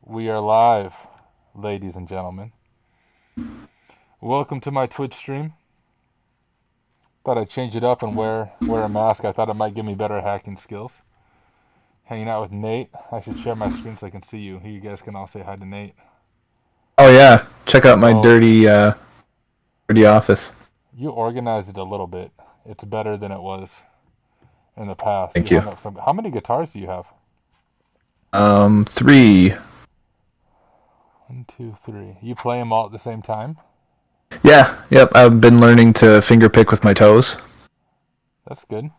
We are live, ladies and gentlemen. Welcome to my Twitch stream. Thought I'd change it up and wear a mask. I thought it might give me better hacking skills. Hanging out with Nate. I should share my screen so I can see you. You guys can all say hi to Nate. Oh yeah, check out my dirty office. You organized it a little bit. It's better than it was in the past. Thank you. Hung up some. How many guitars do you have? 3. 1, 2, 3. You play them all at the same time? Yeah, yep. I've been learning to finger pick with my toes. That's good.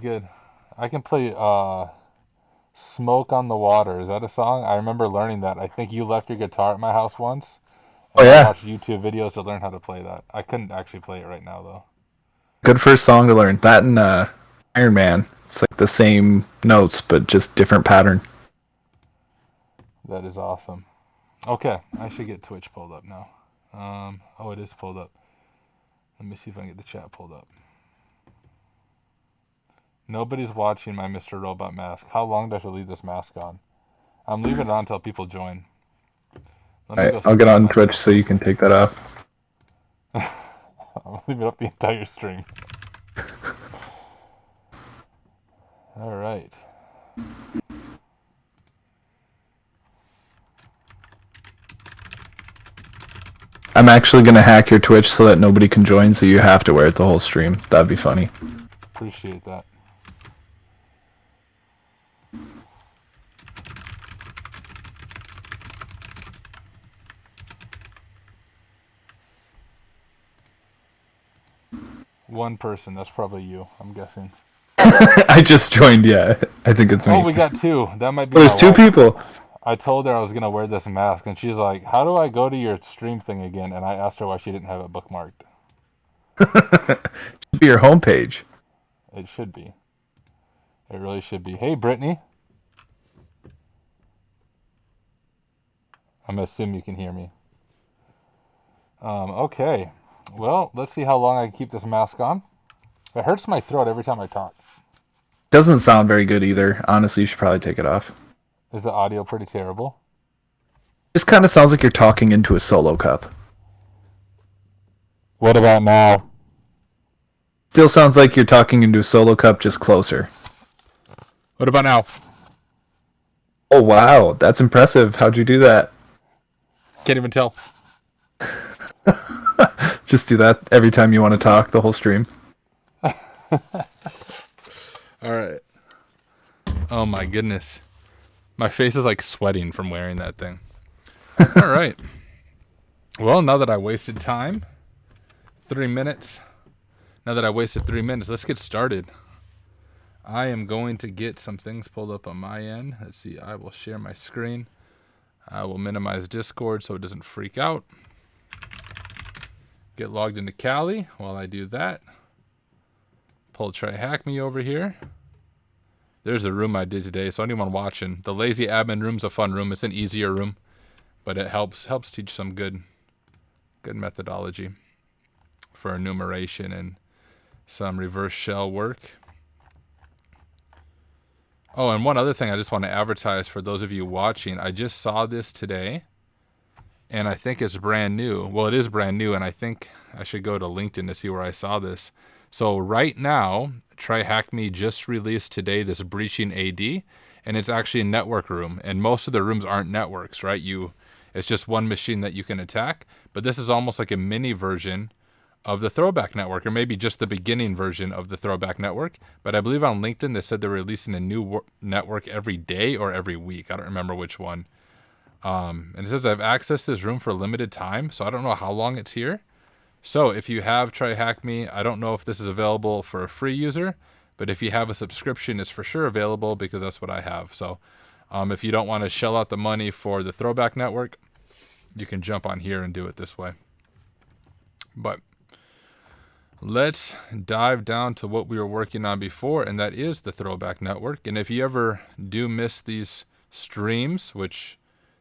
Good. I can play Smoke on the Water. Is that a song? I remember learning that. I think you left your guitar at my house once. And I watched YouTube videos to learn how to play that. I couldn't actually play it right now, though. Good first song to learn. That and Iron Man. It's like the same notes, but just different pattern. That is awesome. Okay, I should get Twitch pulled up now. Oh, it is pulled up. Let me see if I can get the chat pulled up. Nobody's watching my Mr. Robot mask. How long do I have to leave this mask on? I'm leaving it on until people join. Alright, I'll get on Twitch so you can take that off. I'm leaving up the entire stream. Alright. I'm actually going to hack your Twitch so that nobody can join, so you have to wear it the whole stream. That'd be funny. Appreciate that. One person, that's probably you, I'm guessing. I just joined, yeah. I think it's me. Oh, we got 2. That might be. There's 2 people. I told her I was going to wear this mask, and she's like, how do I go to your stream thing again? And I asked her why she didn't have it bookmarked. It should be your homepage. It should be. It really should be. Hey, Brittany. I'm going to assume you can hear me. Okay. Well, let's see how long I can keep this mask on. It hurts my throat every time I talk. Doesn't sound very good either. Honestly, you should probably take it off. Is the audio pretty terrible? This kind of sounds like you're talking into a solo cup. What about now? Still sounds like you're talking into a solo cup, just closer. What about now? Oh, wow. That's impressive. How'd you do that? Can't even tell. Just do that every time you want to talk the whole stream. All right. Oh, my goodness. My face is like sweating from wearing that thing. All right. Well, now that I wasted time, 3 minutes. Now that I wasted 3 minutes, let's get started. I am going to get some things pulled up on my end. Let's see. I will share my screen. I will minimize Discord so it doesn't freak out. Get logged into Kali while I do that. Pull TryHackMe over here. There's a room I did today, so anyone watching, the lazy admin room's a fun room. It's an easier room, but it helps teach some good methodology for enumeration and some reverse shell work. Oh, and one other thing I just want to advertise for those of you watching. I just saw this today, and I think it's brand new. Well, it is brand new, and I think I should go to LinkedIn to see where I saw this. So right now, TryHackMe just released today this breaching AD, and it's actually a network room. And most of the rooms aren't networks, right? It's just one machine that you can attack. But this is almost like a mini version of the Throwback Network, or maybe just the beginning version of the Throwback Network. But I believe on LinkedIn they said they're releasing a new network every day or every week. I don't remember which one. And it says I've accessed this room for a limited time, so I don't know how long it's here. So if you have TryHackMe, I don't know if this is available for a free user, but if you have a subscription, it's for sure available because that's what I have. So if you don't want to shell out the money for the Throwback Network, you can jump on here and do it this way. But let's dive down to what we were working on before, and that is the Throwback Network. And if you ever do miss these streams, which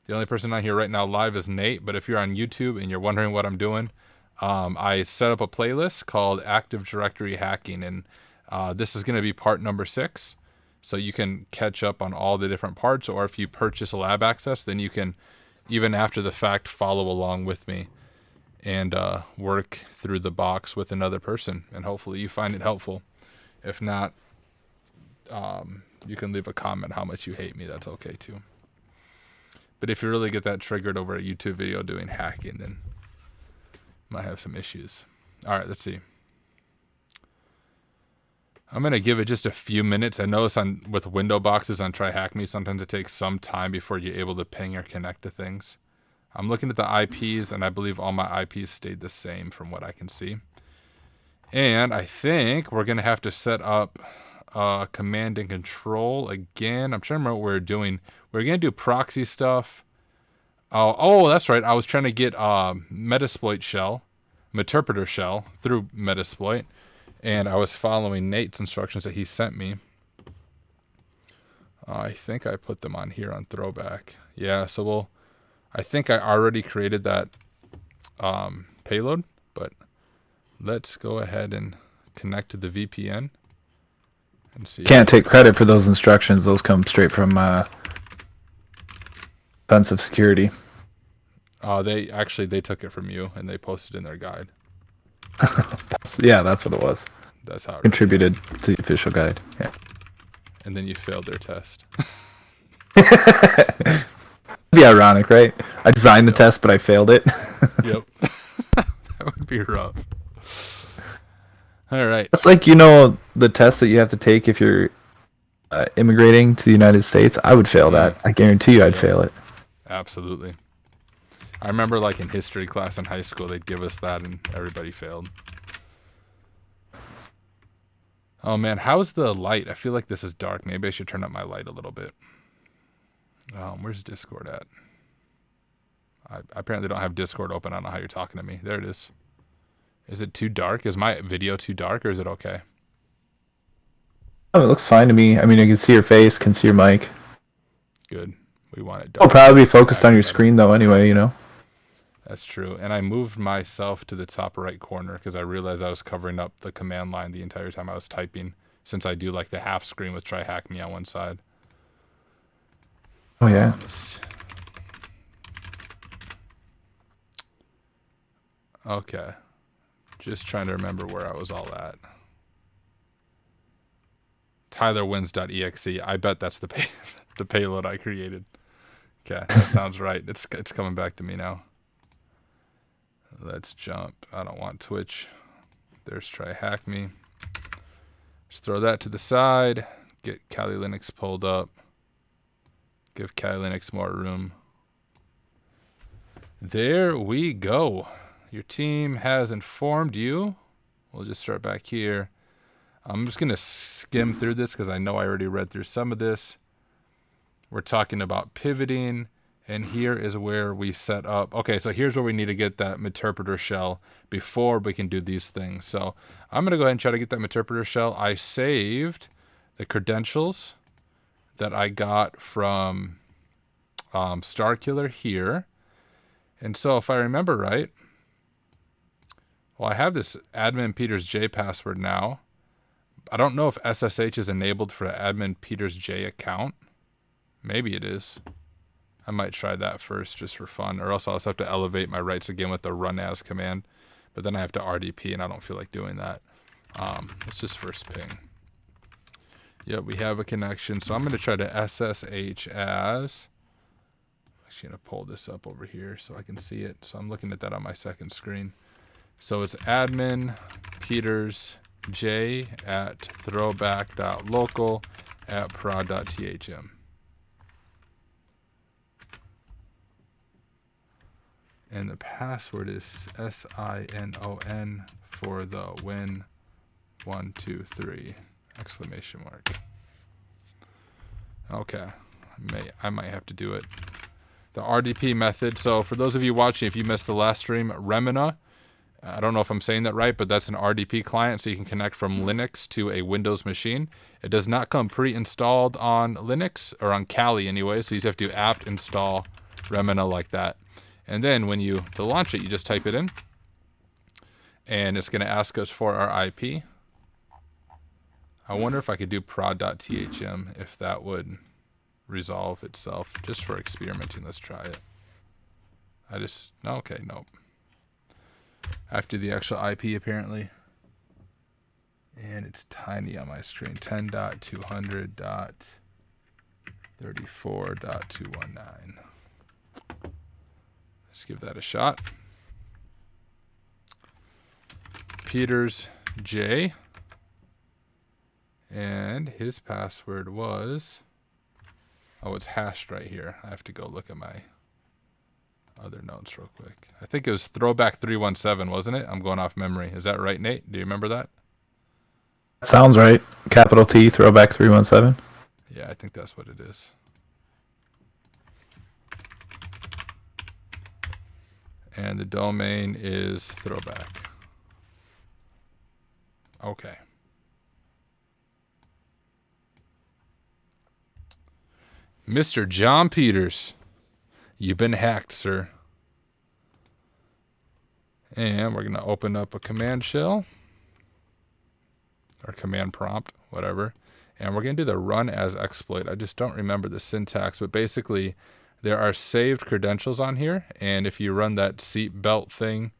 the only person on here right now live is Nate, but if you're on YouTube and you're wondering what I'm doing, I set up a playlist called Active Directory Hacking, and this is going to be part number 6. So you can catch up on all the different parts, or if you purchase lab access, then you can, even after the fact, follow along with me and work through the box with another person. And hopefully you find it helpful. If not, you can leave a comment how much you hate me. That's okay too. But if you really get that triggered over a YouTube video doing hacking, then you might have some issues. All right, let's see. I'm going to give it just a few minutes. I notice with window boxes on TryHackMe, sometimes it takes some time before you're able to ping or connect to things. I'm looking at the IPs, and I believe all my IPs stayed the same from what I can see. And I think we're going to have to set up command and control again. I'm trying to remember what we're doing. We're going to do proxy stuff. Oh, that's right. I was trying to get Metasploit shell, Meterpreter shell through Metasploit. And I was following Nate's instructions that he sent me. I think I put them on here on Throwback. Yeah, so I think I already created that payload, but let's go ahead and connect to the VPN and see. Can't take credit for those instructions. Those come straight from Offensive Security. They took it from you and they posted in their guide. Yeah, that's what it was. That's how it contributed to the official guide. Yeah. And then you failed their test. It'd be ironic, right? I designed the test, but I failed it. Yep. That would be rough. All right. It's like, the test that you have to take if you're immigrating to the United States. I would fail that. I guarantee you I'd fail it. Absolutely. I remember like in history class in high school, they'd give us that and everybody failed. Oh man, how's the light? I feel like this is dark. Maybe I should turn up my light a little bit. Where's Discord at? I apparently don't have Discord open. I don't know how you're talking to me. There it is. Is it too dark? Is my video too dark, or is it okay? Oh, it looks fine to me. I mean, I can see your face, can see your mic. Good. We want it dark. It'll probably be focused on your screen though anyway, That's true. And I moved myself to the top right corner because I realized I was covering up the command line the entire time I was typing, since I do like the half screen with TryHackMe on one side. Oh, yeah. Okay. Just trying to remember where I was all at. TylerWins.exe. I bet that's the payload I created. Okay, that sounds right. It's coming back to me now. Let's jump. I don't want Twitch. There's TryHackMe. Just throw that to the side. Get Kali Linux pulled up. Give Kali Linux more room. There we go. Your team has informed you. We'll just start back here. I'm just going to skim through this because I know I already read through some of this. We're talking about pivoting. And here is where we set up. Okay, so here's where we need to get that Meterpreter shell before we can do these things. So I'm going to go ahead and try to get that Meterpreter shell. I saved the credentials that I got from Starkiller here. And so if I remember right, well, I have this admin Peters J password now. I don't know if SSH is enabled for an admin Peters J account. Maybe it is. I might try that first just for fun, or else I'll just have to elevate my rights again with the run as command. But then I have to RDP, and I don't feel like doing that. Let's just first ping. Yep, we have a connection. So I'm going to try to SSH as... I'm actually going to pull this up over here so I can see it. So I'm looking at that on my second screen. So it's admin Peters J at throwback.local at prod.thm. And the password is SINON for the win 123 exclamation mark. Okay, I might have to do it. The RDP method. So for those of you watching, if you missed the last stream, Remina, I don't know if I'm saying that right, but that's an RDP client, so you can connect from Linux to a Windows machine. It does not come pre-installed on Linux, or on Kali anyway, so you just have to apt install Remina like that. And then to launch it, you just type it in. And it's going to ask us for our IP. I wonder if I could do prod.thm, if that would resolve itself, just for experimenting. Let's try it. Okay, nope. I have to do the actual IP apparently. And it's tiny on my screen, 10.200.34.219. Let's give that a shot. Peters J. And his password was... Oh, it's hashed right here. I have to go look at my other notes real quick. I think it was Throwback 317, wasn't it? I'm going off memory. Is that right, Nate? Do you remember that? Sounds right. Capital T, Throwback 317. Yeah, I think that's what it is. And the domain is Throwback. Okay. Mr. John Peters, you've been hacked, sir. And we're going to open up a command shell. Or command prompt, whatever. And we're going to do the run as exploit. I just don't remember the syntax, but basically there are saved credentials on here. And if you run that seatbelt thing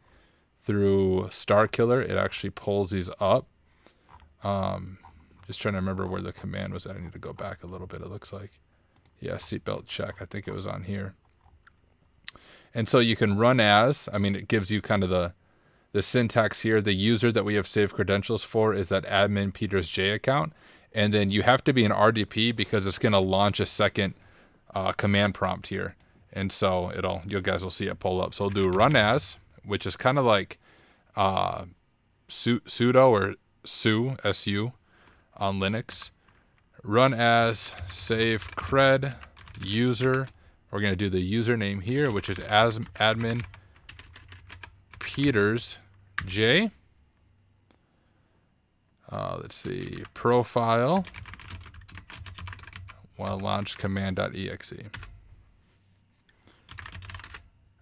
through Starkiller, it actually pulls these up. Just trying to remember where the command was at. I need to go back a little bit, it looks like. Yeah, seatbelt check. I think it was on here. And so you can run as, I mean, it gives you kind of the syntax here. The user that we have saved credentials for is that admin Peters J account. And then you have to be an RDP because it's going to launch a second command prompt here. And so you guys will see it pull up. So we'll do run as, which is kind of like sudo or su, S-U, on Linux. Run as save cred user. We're going to do the username here, which is as admin Peters J. Let's see, profile. While launch command.exe.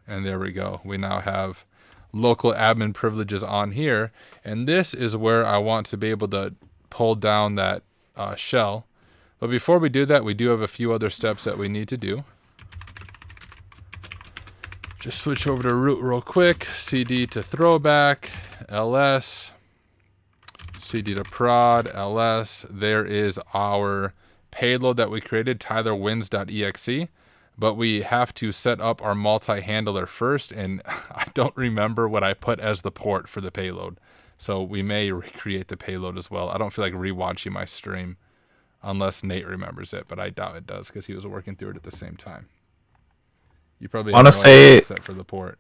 And there we go. We now have local admin privileges on here. And this is where I want to be able to pull down that shell. But before we do that, we do have a few other steps that we need to do. Just switch over to root real quick. CD to throwback, ls, CD to prod, ls. There is our payload that we created, tylerwins.exe. But we have to set up our multi-handler first, and I don't remember what I put as the port for the payload. So we may recreate the payload as well. I don't feel like rewatching my stream unless Nate remembers it, but I doubt it does because he was working through it at the same time. You probably want to say set for the port.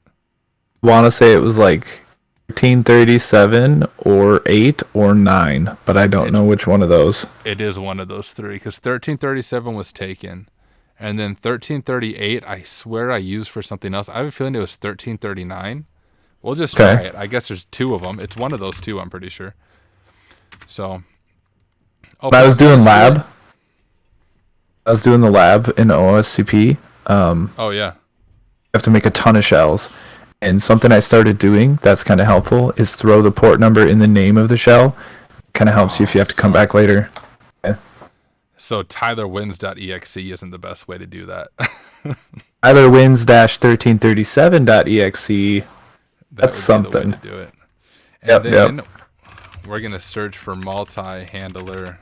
Want to say it was like 1337 or 8 or 9, but I don't know which one of those. It is one of those three because 1337 was taken. And then 1338, I swear I used for something else. I have a feeling it was 1339. We'll just try it. I guess there's two of them. It's one of those two, I'm pretty sure. So, I was doing lab. I was doing the lab in OSCP. Oh, yeah. You have to make a ton of shells. And something I started doing that's kind of helpful is throw the port number in the name of the shell. Kind of helps you if you have to come back later. Yeah. So tylerwins.exe isn't the best way to do that. tylerwins-1337.exe. That's something. To do it. And then we're going to search for multi-handler.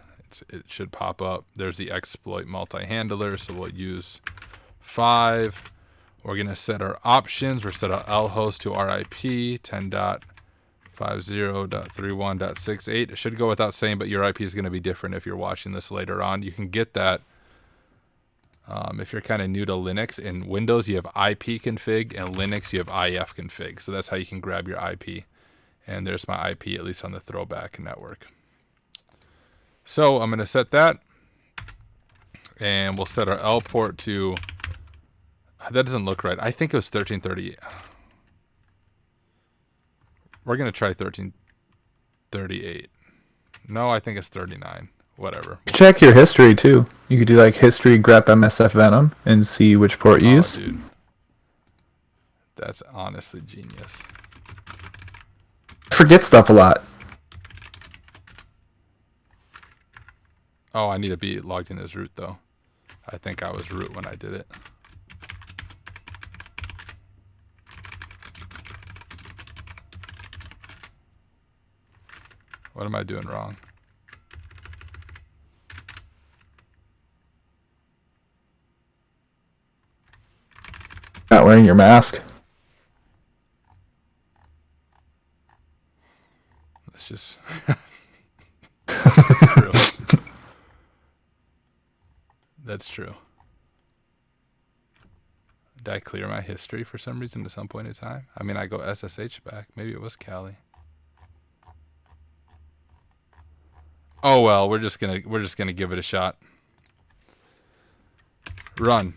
It should pop up. There's the exploit multi-handler. So we'll use 5. We're going to set our options. We're set our lhost to RIP 10.50.31.68. It should go without saying, but your IP is going to be different if you're watching this later on. You can get that if you're kind of new to Linux. In Windows, you have IP config, and Linux, you have IF config. So that's how you can grab your IP. And there's my IP, at least on the Throwback Network. So I'm going to set that. And we'll set our L port to... That doesn't look right. I think it was 1338. We're going to try 1338. No, I think it's 39. Whatever. Check your history, too. You could do like history grep MSF venom and see which port you use. Dude. That's honestly genius. Forget stuff a lot. Oh, I need to be logged in as root, though. I think I was root when I did it. What am I doing wrong? Not wearing your mask. Let's just... That's true. That's true. Did I clear my history for some reason at some point in time? I mean, I go SSH back. Maybe it was Cali. Oh well, we're just gonna give it a shot. Run.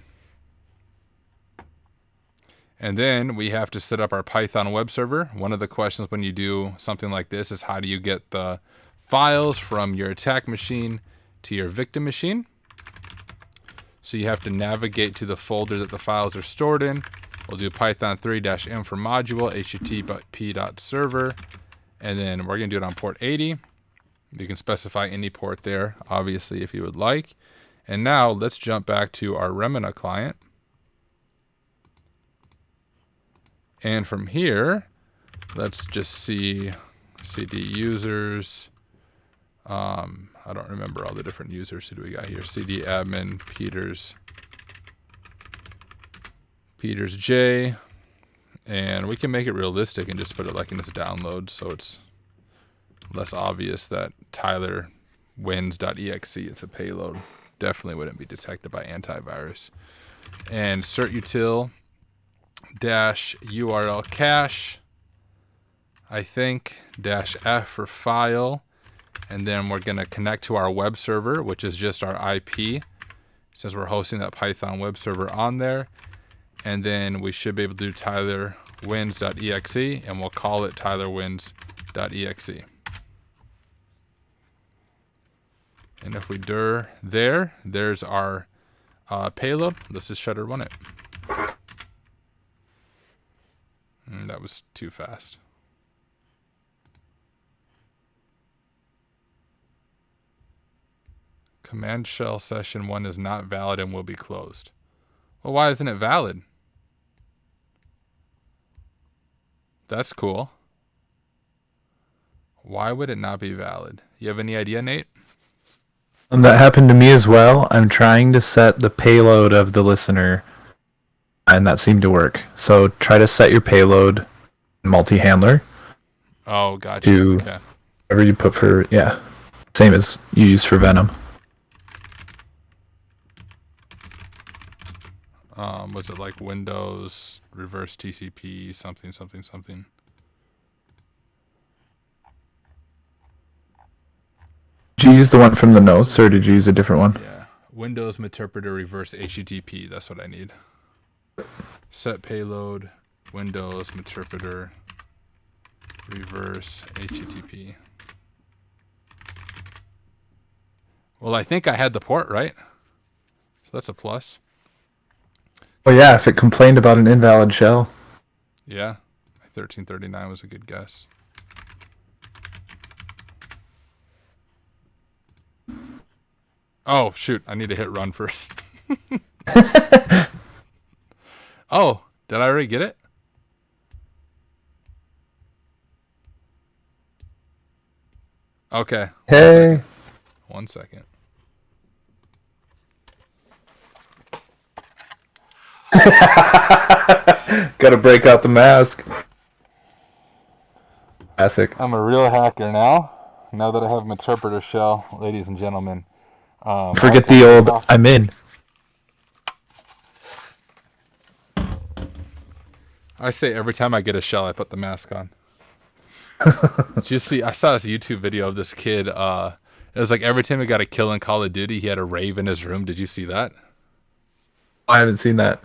And then we have to set up our Python web server. One of the questions when you do something like this is how do you get the files from your attack machine to your victim machine? So you have to navigate to the folder that the files are stored in. We'll do python 3-m for module, http.server, and then we're gonna do it on port 80. You can specify any port there, obviously, if you would like. And now let's jump back to our Remina client. And from here, let's just see cd users. I don't remember all the different users. Who do we got here? cd admin, Peters J. And we can make it realistic and just put it like in this download so it's less obvious that Tyler wins.exe is a payload. Definitely wouldn't be detected by antivirus. And certutil dash URL cache, I think, dash F for file. And then we're going to connect to our web server, which is just our IP, since we're hosting that Python web server on there. And then we should be able to do tylerwins.exe, and we'll call it tylerwins.exe. And if we dir there, there's our payload. Let's just try to run it. That was too fast. Command shell session 1 is not valid and will be closed. Well, why isn't it valid? That's cool. Why would it not be valid? You have any idea, Nate? That happened to me as well. I'm trying to set the payload of the listener, and that seemed to work. So try to set your payload multi-handler. Oh, gotcha. To okay. Whatever you put for, yeah, same as you use for Venom. Was it like Windows reverse TCP something something something? Did you use the one from the notes, or did you use a different one? Yeah, Windows Meterpreter reverse HTTP. That's what I need. Set payload, Windows Meterpreter reverse HTTP. Well, I think I had the port right, so that's a plus. Oh yeah, if it complained about an invalid shell. Yeah, 1339 was a good guess. Oh, shoot. I need to hit run first. Oh, did I already get it? Okay. Hey. 1 second. Gotta break out the mask. Classic. I'm a real hacker now. Now that I have my interpreter shell, ladies and gentlemen. Forget the old I'm in. I say every time I get a shell, I put the mask on. Did you see? I saw this YouTube video of this kid. It was like every time he got a kill in Call of Duty, he had a rave in his room. Did you see that? I haven't seen that.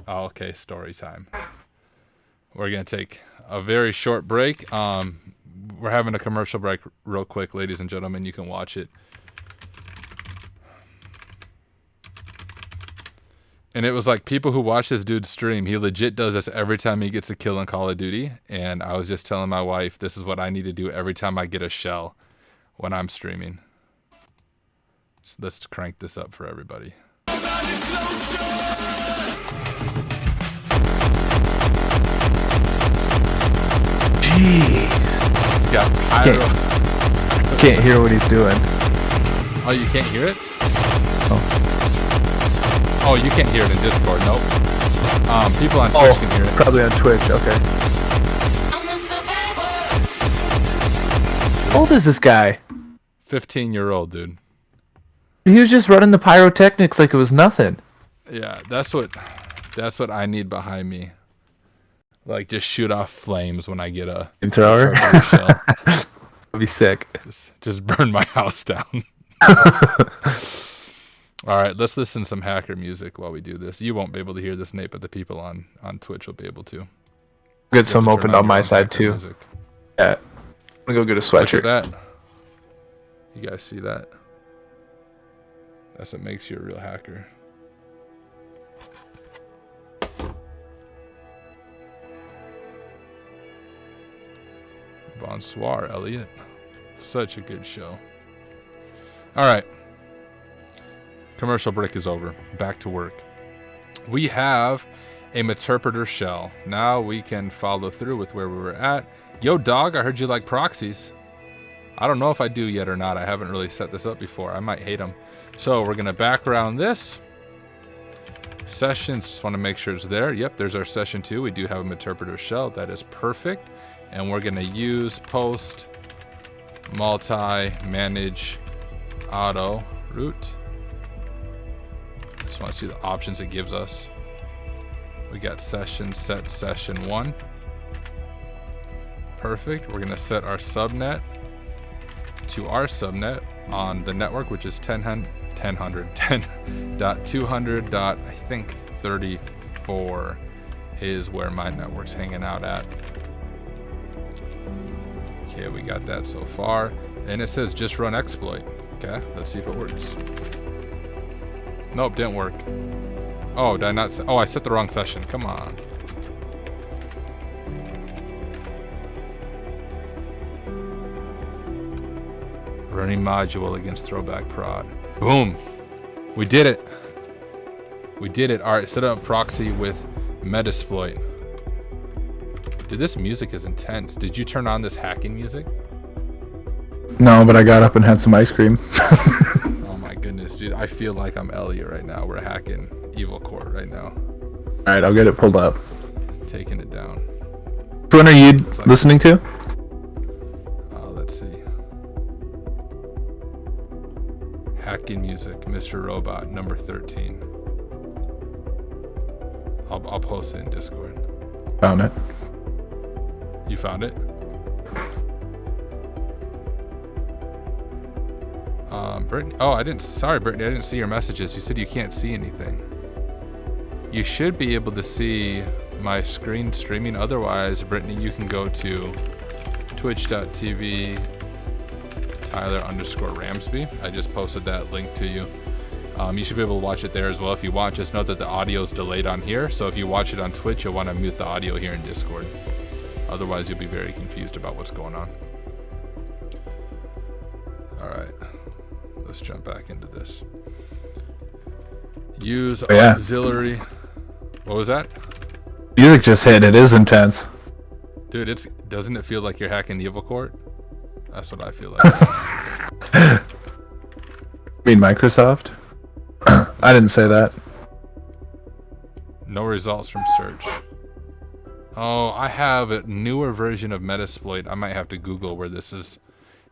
Oh, okay, story time. We're going to take a very short break. We're having a commercial break real quick, ladies and gentlemen. You can watch it. And it was like people who watch this dude stream, he legit does this every time he gets a kill in Call of Duty. And I was just telling my wife, this is what I need to do every time I get a shell when I'm streaming. So let's crank this up for everybody. Jeez. Yeah, Can't hear what he's doing. Oh, you can't hear it? Oh, you can't hear it in Discord. Nope. People on Twitch can hear it. Probably on Twitch. Okay. How old is this guy? 15-year-old dude. He was just running the pyrotechnics like it was nothing. Yeah, that's what I need behind me. Like, just shoot off flames when I get a Thrower. That'd be sick. Just burn my house down. All right, let's listen to some hacker music while we do this. You won't be able to hear this, Nate, but the people on Twitch will be able to. Get some opened on my side too. Music. Yeah. I'm gonna go get a sweatshirt. Look at that. You guys see that? That's what makes you a real hacker. Bonsoir, Elliot. Such a good show. All right. Commercial break is over. Back to work. We have a Meterpreter shell. Now we can follow through with where we were at. Yo, dog, I heard you like proxies. I don't know if I do yet or not. I haven't really set this up before. I might hate them. So we're going to background this. Sessions, just want to make sure it's there. Yep, there's our session 2. We do have a Meterpreter shell. That is perfect. And we're going to use post multi manage auto root. Just want to see the options it gives us. We got session set session 1. Perfect. We're going to set our subnet to our subnet on the network, which is 10.200. I think 34 is where my network's hanging out at. Okay, we got that so far. And it says just run exploit. Okay, let's see if it works. Nope, didn't work. Oh, did I not? Oh, I set the wrong session. Come on. Running module against throwback prod. Boom. We did it. We did it. All right, set up proxy with Metasploit. Dude, this music is intense. Did you turn on this hacking music? No, but I got up and had some ice cream. Oh my goodness, dude. I feel like I'm Elliot right now. We're hacking Evil Core right now. Alright, I'll get it pulled up. Taking it down. Which one are you listening to? Let's see. Hacking music, Mr. Robot, number 13. I'll post it in Discord. Found it. You found it? Brittany. Oh, sorry, Brittany. I didn't see your messages. You said you can't see anything. You should be able to see my screen streaming. Otherwise, Brittany, you can go to twitch.tv Tyler_Ramsbey. I just posted that link to you. You should be able to watch it there as well. If you want, just note that the audio is delayed on here. So if you watch it on Twitch, you'll want to mute the audio here in Discord. Otherwise, you'll be very confused about what's going on. All right. Let's jump back into this. Use auxiliary. What was that? Music just hit. It is intense. Dude, doesn't it feel like you're hacking the Evil Court? That's what I feel like. You mean Microsoft? I didn't say that. No results from search. Oh, I have a newer version of Metasploit. I might have to Google where this is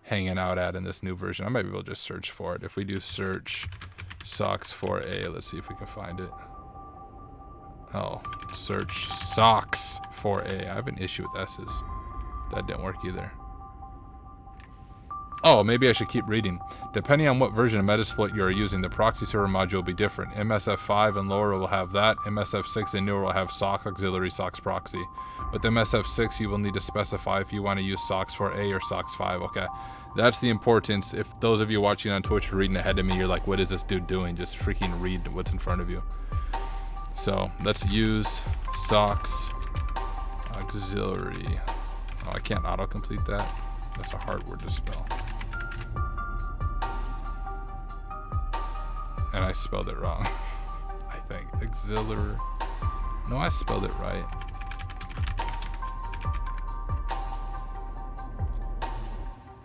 hanging out at in this new version. I might be able to just search for it. If we do search SOX4A, let's see if we can find it. Oh, search SOX4A. I have an issue with S's. That didn't work either. Oh, maybe I should keep reading. Depending on what version of Metasploit you are using, the proxy server module will be different. MSF5 and lower will have that. MSF6 and newer will have SOC auxiliary SOXProxy. With MSF6, you will need to specify if you want to use SOX4A or SOX5. Okay, that's the importance. If those of you watching on Twitch are reading ahead of me, you're like, what is this dude doing? Just freaking read what's in front of you. So let's use SOX auxiliary. Oh, I can't autocomplete that. That's a hard word to spell. I spelled it wrong. I think auxiliary. No, I spelled it right.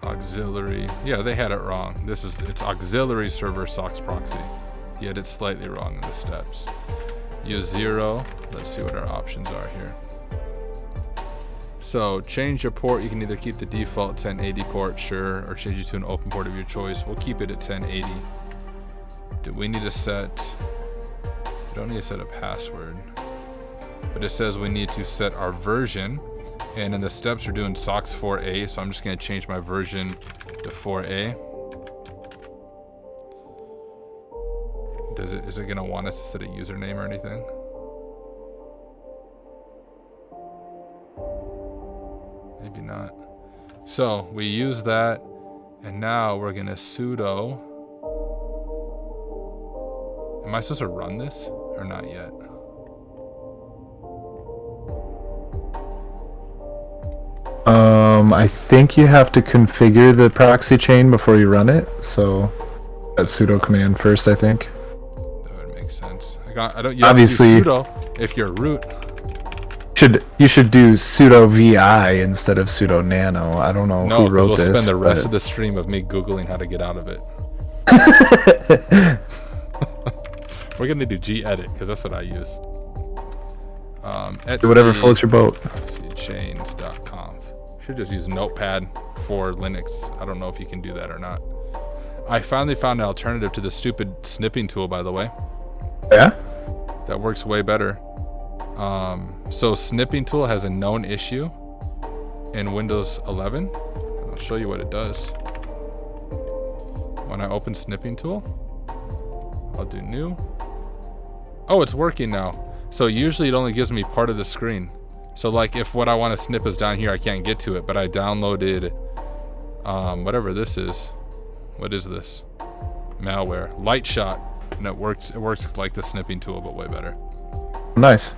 Auxiliary. Yeah, they had it wrong. It's auxiliary server socks proxy. He had it slightly wrong in the steps. Use 0. Let's see what our options are here. So change your port. You can either keep the default 1080 port, sure, or change it to an open port of your choice. We'll keep it at 1080. Do we need to set? We don't need to set a password, but it says we need to set our version. And in the steps, we're doing SOX 4A, so I'm just going to change my version to 4A. Is it going to want us to set a username or anything? Maybe not. So we use that, and now we're going to sudo. Am I supposed to run this or not yet? I think you have to configure the proxy chain before you run it. So that sudo command first, I think. That would make sense. I don't. You Obviously, have to do sudo if you're root. You should do sudo vi instead of sudo nano. I don't know who wrote we'll this. We'll spend the rest of the stream of me googling how to get out of it. We're gonna do gedit because that's what I use. Do whatever floats your boat. Proxychains.conf. Should just use Notepad for Linux. I don't know if you can do that or not. I finally found an alternative to the stupid snipping tool, by the way. Yeah? That works way better. So snipping tool has a known issue in Windows 11. I'll show you what it does. When I open snipping tool, I'll do new. Oh, it's working now. So usually it only gives me part of the screen. So like if what I want to snip is down here, I can't get to it, but I downloaded whatever this is. What is this? Malware. Lightshot. And it works like the snipping tool, but way better. Nice.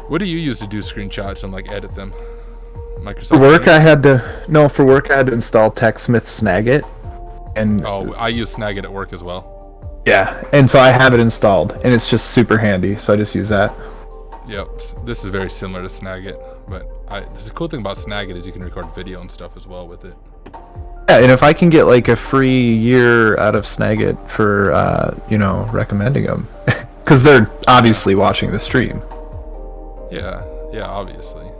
What do you use to do screenshots and like edit them? Microsoft. For work, I had to install TechSmith Snagit, and I use Snagit at work as well. Yeah, and so I have it installed, and it's just super handy. So I just use that. Yep, this is very similar to Snagit, but the cool thing about Snagit is you can record video and stuff as well with it. Yeah, and if I can get like a free year out of Snagit for recommending them, because they're obviously watching the stream. Yeah, obviously.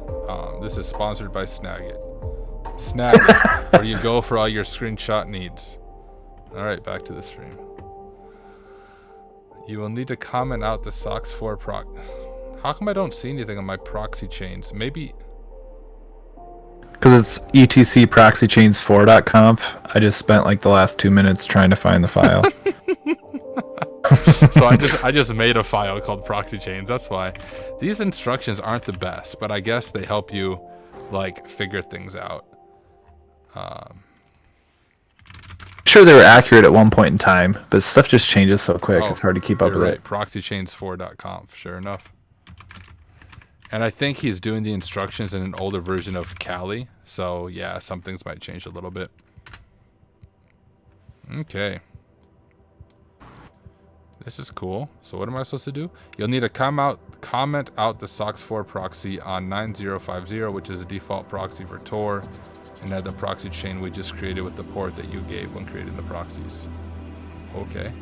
This is sponsored by Snagit. Snagit, where you go for all your screenshot needs. All right, back to the stream. You will need to comment out the SOX 4 proc. How come I don't see anything on my proxy chains? Maybe because it's etc proxychains4.conf. I just spent like the last 2 minutes trying to find the file. So I just made a file called Proxy Chains. That's why these instructions aren't the best, but I guess they help you like figure things out. Sure, they were accurate at one point in time, but stuff just changes so quick. It's hard to keep up with it. Proxychains4.conf, sure enough. And I think he's doing the instructions in an older version of Kali, so yeah, some things might change a little bit. Okay. This is cool. So what am I supposed to do? You'll need to comment out the SOX 4 proxy on 9050, which is a default proxy for Tor, and add the proxy chain we just created with the port that you gave when creating the proxies. Okay.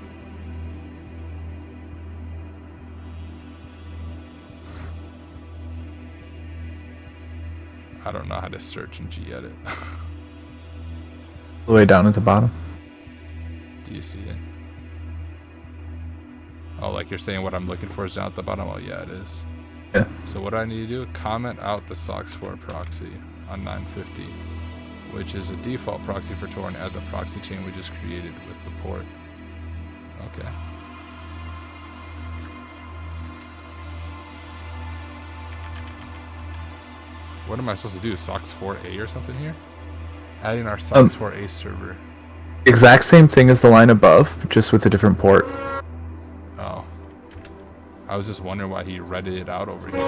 I don't know how to search in gedit. The way down at the bottom. Do you see it? Oh, like you're saying what I'm looking for is down at the bottom? Oh, yeah, it is. Yeah. So what I need to do, comment out the SOX 4 proxy on 950, which is a default proxy for Tor, and add the proxy chain we just created with the port. Okay. What am I supposed to do? SOX 4A or something here? Adding our SOX 4A server. Exact same thing as the line above, just with a different port. Oh. I was just wondering why he read it out over here.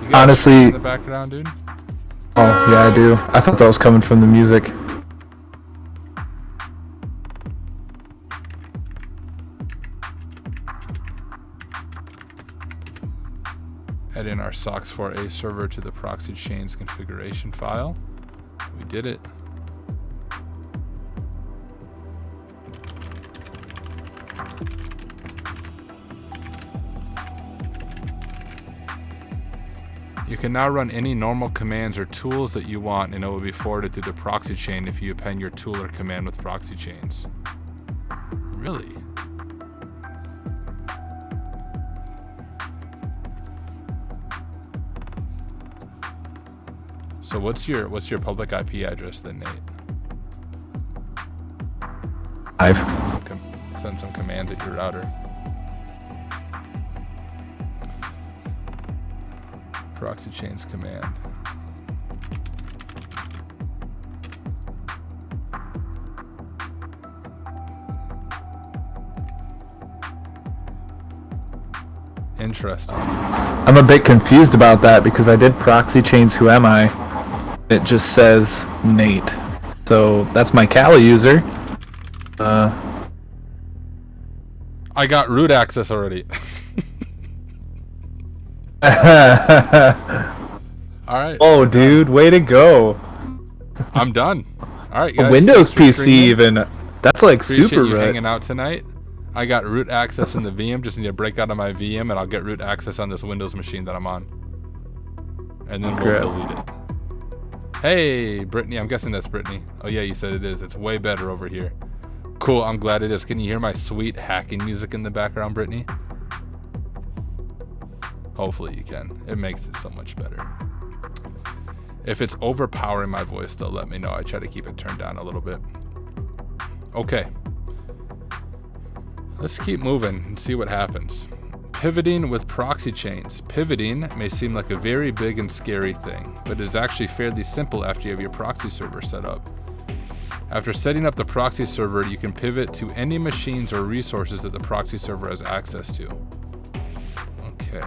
You got Honestly, in the background, dude? Oh, yeah, I do. I thought that was coming from the music. Add in our SOX4A server to the Proxy Chains configuration file. We did it. You can now run any normal commands or tools that you want, and it will be forwarded through the proxy chain if you append your tool or command with Proxy Chains. Really? So what's your public IP address then, Nate? Send some commands at your router. Proxy Chains command. Interesting. I'm a bit confused about that because I did Proxy Chains Who Am I? It just says Nate. So that's my Kali user. I got root access already. Alright. Oh, dude, way to go. I'm done. Alright, guys. A Windows PC even. That's like Appreciate super you red. hanging out tonight. I got root access in the VM. Just need to break out of my VM and I'll get root access on this Windows machine that I'm on. And then we'll delete it. Hey, Brittany. I'm guessing that's Brittany. Oh, yeah, you said it is. It's way better over here. Cool. I'm glad it is. Can you hear my sweet hacking music in the background, Brittany? Hopefully you can. It makes it so much better. If it's overpowering my voice, though, let me know. I try to keep it turned down a little bit. Okay. Let's keep moving and see what happens. Pivoting with proxy chains. Pivoting may seem like a very big and scary thing, but it is actually fairly simple after you have your proxy server set up. After setting up the proxy server, you can pivot to any machines or resources that the proxy server has access to. Okay.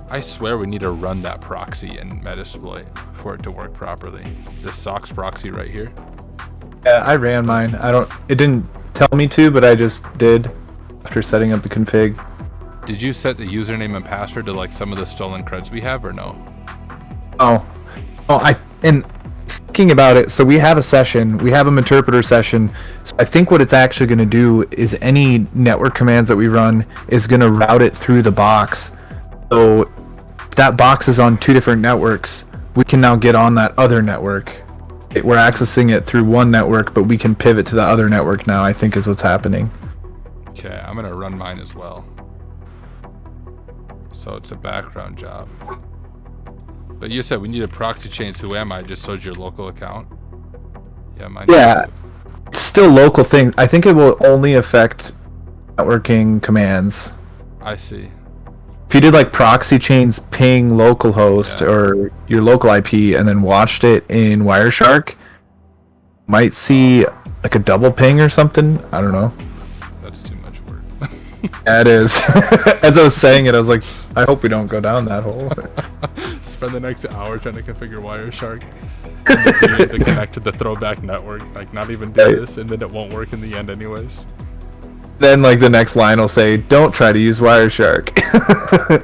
I swear we need to run that proxy in Metasploit for it to work properly. This SOXProxy right here. Yeah, I ran mine. It didn't tell me to, but I just did after setting up the config. Did you set the username and password to like some of the stolen creds we have or no? And thinking about it, so we have a session, we have an interpreter session. So I think what it's actually going to do is any network commands that we run is going to route it through the box. So that box is on two different networks. We can now get on that other network. We're accessing it through one network, but we can pivot to the other network now, I think is what's happening. Okay, I'm going to run mine as well. So it's a background job. But you said we need a proxy chains Who Am I just so it's your local account? Yeah, mine. Yeah, it's still local thing. I think it will only affect networking commands. I see. If you did like proxy chains ping localhost or your local IP and then watched it in Wireshark, might see like a double ping or something. I don't know. That's too much work. Yeah, it is. As I was saying it, I was like, I hope we don't go down that hole. Spend the next hour trying to configure Wireshark. To connect to the Throwback Network. Like, not even do this, and then it won't work in the end anyways. Then, like, the next line will say, don't try to use Wireshark.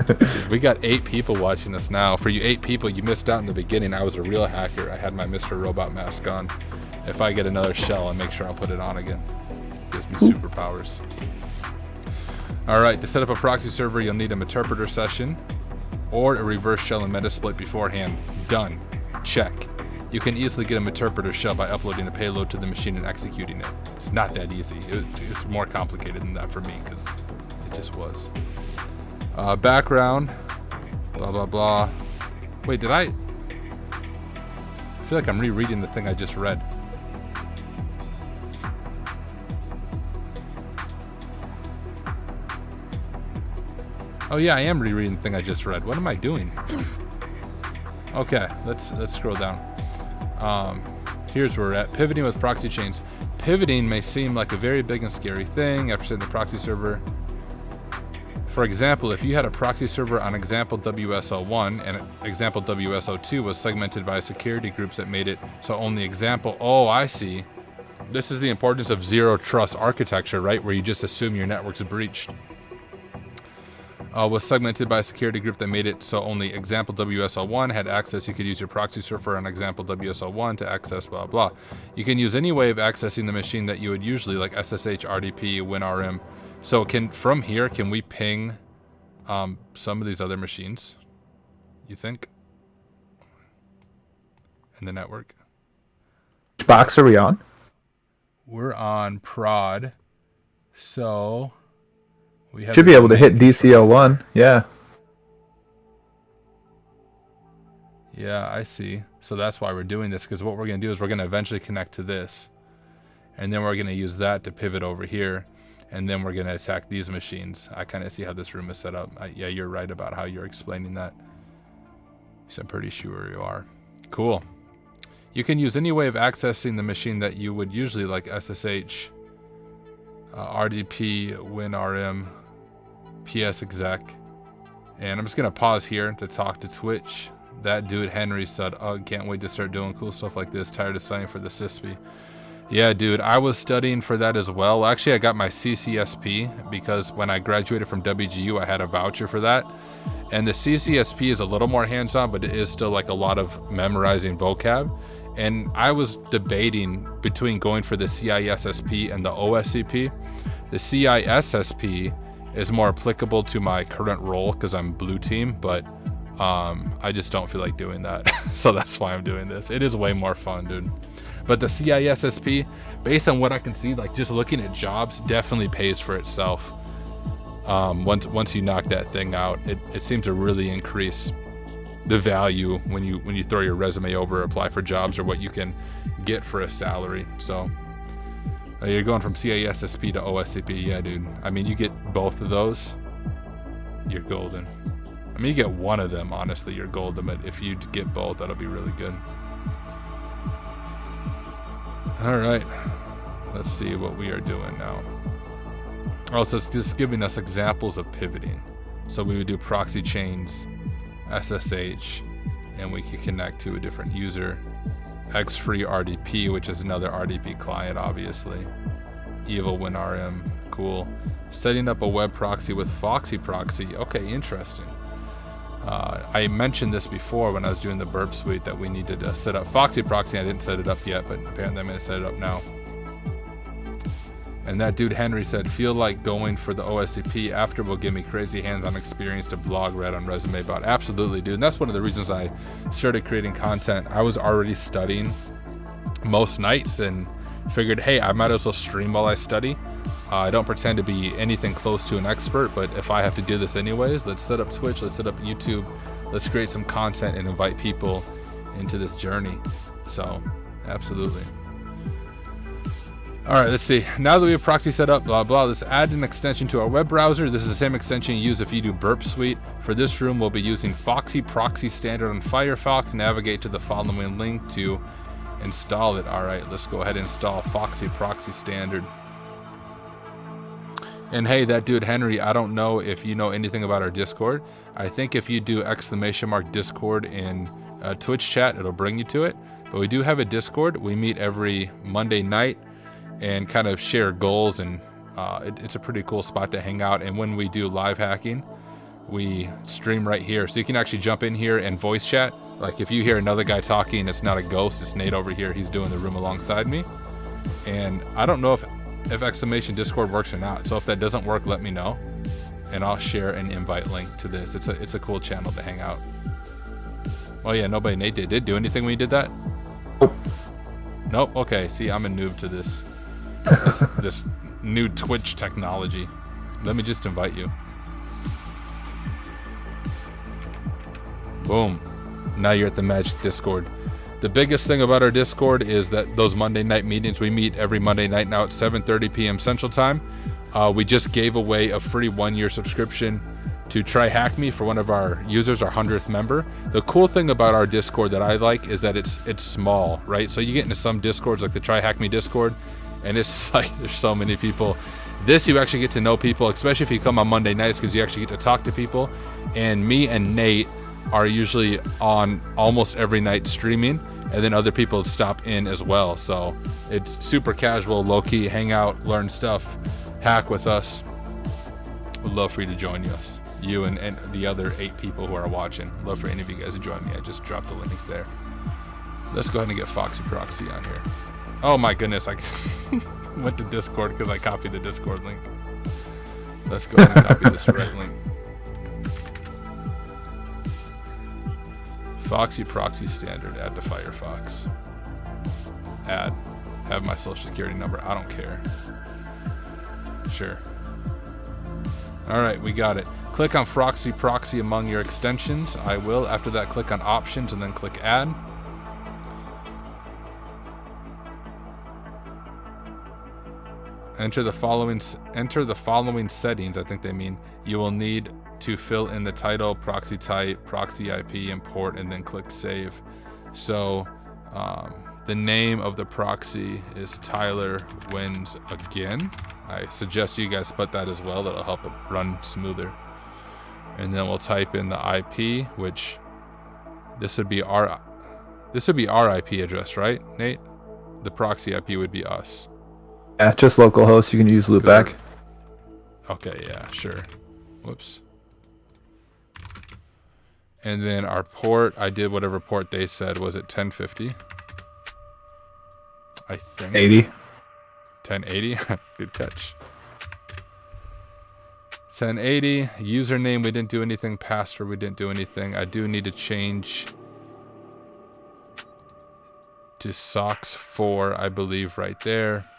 Dude, we got 8 people watching us now. For you 8 people, you missed out in the beginning. I was a real hacker. I had my Mr. Robot mask on. If I get another shell, I'll make sure I'll put it on again. Gives me superpowers. Alright, to set up a proxy server, you'll need an interpreter session or a reverse shell in Metasploit beforehand. Done. Check. You can easily get a interpreter shell by uploading a payload to the machine and executing it. It's not that easy. It's more complicated than that for me because it just was. Background. Blah, blah, blah. Wait, did I feel like I'm rereading the thing I just read. Oh yeah, I am rereading the thing I just read. What am I doing? Okay, let's scroll down. Here's where we're at. Pivoting with proxy chains. Pivoting may seem like a very big and scary thing after setting the proxy server. For example, if you had a proxy server on example WSO1 and example WSO2 was segmented by security groups that made it so only example... Oh, I see. This is the importance of zero trust architecture, right? Where you just assume your network's breached. Was segmented by a security group that made it so only example WSL1 had access. You could use your proxy server on example WSL1 to access blah blah. You can use any way of accessing the machine that you would usually, like SSH, RDP, WinRM. So from here, can we ping some of these other machines, you think, in the network? Which box are we on? We're on prod, so we have should be able to hit DCL1. Yeah. Yeah, I see. So that's why we're doing this, because what we're going to do is we're going to eventually connect to this, and then we're going to use that to pivot over here, and then we're going to attack these machines. I kind of see how this room is set up. Yeah, you're right about how you're explaining that. So I'm pretty sure you are. Cool. You can use any way of accessing the machine that you would usually, like SSH, RDP, WinRM, PS exec. And I'm just going to pause here to talk to Twitch. That dude Henry said, "Oh, can't wait to start doing cool stuff like this. Tired of studying for the CISP." Yeah, dude, I was studying for that as well. Actually, I got my CCSP because when I graduated from WGU, I had a voucher for that. And the CCSP is a little more hands-on, but it is still like a lot of memorizing vocab. And I was debating between going for the CISSP and the OSCP. The CISSP is more applicable to my current role because I'm blue team, but I just don't feel like doing that. So that's why I'm doing this. It is way more fun, dude. But the CISSP, based on what I can see, like just looking at jobs, definitely pays for itself. Once you knock that thing out, it seems to really increase the value when you throw your resume over, apply for jobs, or what you can get for a salary. So you're going from CISSP to OSCP. Yeah, dude. I mean, you get both of those, you're golden. I mean, you get one of them, honestly, you're golden. But if you get both, that'll be really good. All right, let's see what we are doing now. Also, it's just giving us examples of pivoting. So we would do proxy chains, SSH, and we could connect to a different user. X-Free RDP, which is another RDP client, obviously. Evil WinRM, cool. Setting up a web proxy with FoxyProxy. Okay, interesting. I mentioned this before when I was doing the burp suite that we needed to set up FoxyProxy. I didn't set it up yet, but apparently I'm going to set it up now. And that dude Henry said, "Feel like going for the OSCP after will give me crazy hands-on experience to blog read on resume about." Absolutely, dude. And that's one of the reasons I started creating content. I was already studying most nights and figured, hey, I might as well stream while I study. I don't pretend to be anything close to an expert, but if I have to do this anyways, let's set up Twitch, let's set up YouTube, let's create some content and invite people into this journey. So, absolutely. All right, let's see. Now that we have proxy set up, blah, blah, let's add an extension to our web browser. This is the same extension you use if you do Burp Suite. For this room, we'll be using FoxyProxy standard on Firefox. Navigate to the following link to install it. All right, let's go ahead and install FoxyProxy standard. And hey, that dude Henry, I don't know if you know anything about our Discord. I think if you do !Discord in Twitch chat, it'll bring you to it. But we do have a Discord. We meet every Monday night and kind of share goals, and it's a pretty cool spot to hang out. And when we do live hacking, we stream right here. So you can actually jump in here and voice chat. Like if you hear another guy talking, it's not a ghost, it's Nate over here. He's doing the room alongside me. And I don't know if !Discord works or not. So if that doesn't work, let me know, and I'll share an invite link to this. It's a cool channel to hang out. Oh yeah, nobody Nate did do anything when you did that? Nope. Okay, see, I'm a noob to this new Twitch technology. Let me just invite you. Boom. Now you're at the Magic Discord. The biggest thing about our Discord is that those Monday night meetings, we meet every Monday night now at 7:30 p.m. Central Time. We just gave away a free 1-year subscription to TryHackMe for one of our users, our 100th member. The cool thing about our Discord that I like is that it's small, right? So you get into some Discords like the TryHackMe Discord, and it's like there's so many people. This, you actually get to know people, especially if you come on Monday nights, because you actually get to talk to people. And me and Nate are usually on almost every night streaming, and then other people stop in as well. So it's super casual, low-key, hang out, learn stuff, hack with us. Would love for you to join us. you and the other 8 people who are watching. Love for any of you guys to join me. I just dropped the link there. Let's go ahead and get FoxyProxy on here. Oh my goodness, I went to Discord because I copied the Discord link. Let's go ahead and copy this right link. FoxyProxy standard, add to Firefox. Add. Have my social security number. I don't care. Sure. Alright, we got it. Click on FoxyProxy among your extensions. I will. After that, click on options and then click add. Enter the following settings. I think they mean you will need to fill in the title, proxy type, proxy IP, import, and then click save. So the name of the proxy is Tyler Wins Again. I suggest you guys put that as well. That'll help it run smoother. And then we'll type in the IP, which this would be our IP address, right, Nate? The proxy IP would be us. Yeah, just localhost. You can use loopback. Okay, yeah, sure. Whoops. And then our port, I did whatever port they said. Was it 1050? I think. 80. 1080? Good catch. 1080. Username, we didn't do anything. Password, we didn't do anything. I do need to change to SOX4, I believe, right there.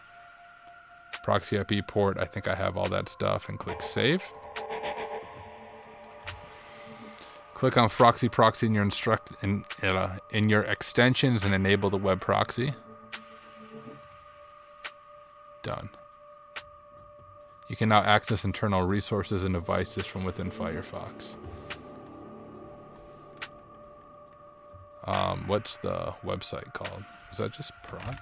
Proxy IP port, I think I have all that stuff, and click save. Click on FoxyProxy in your extensions and enable the web proxy. Done. You can now access internal resources and devices from within Firefox. What's the website called? Is that just prod?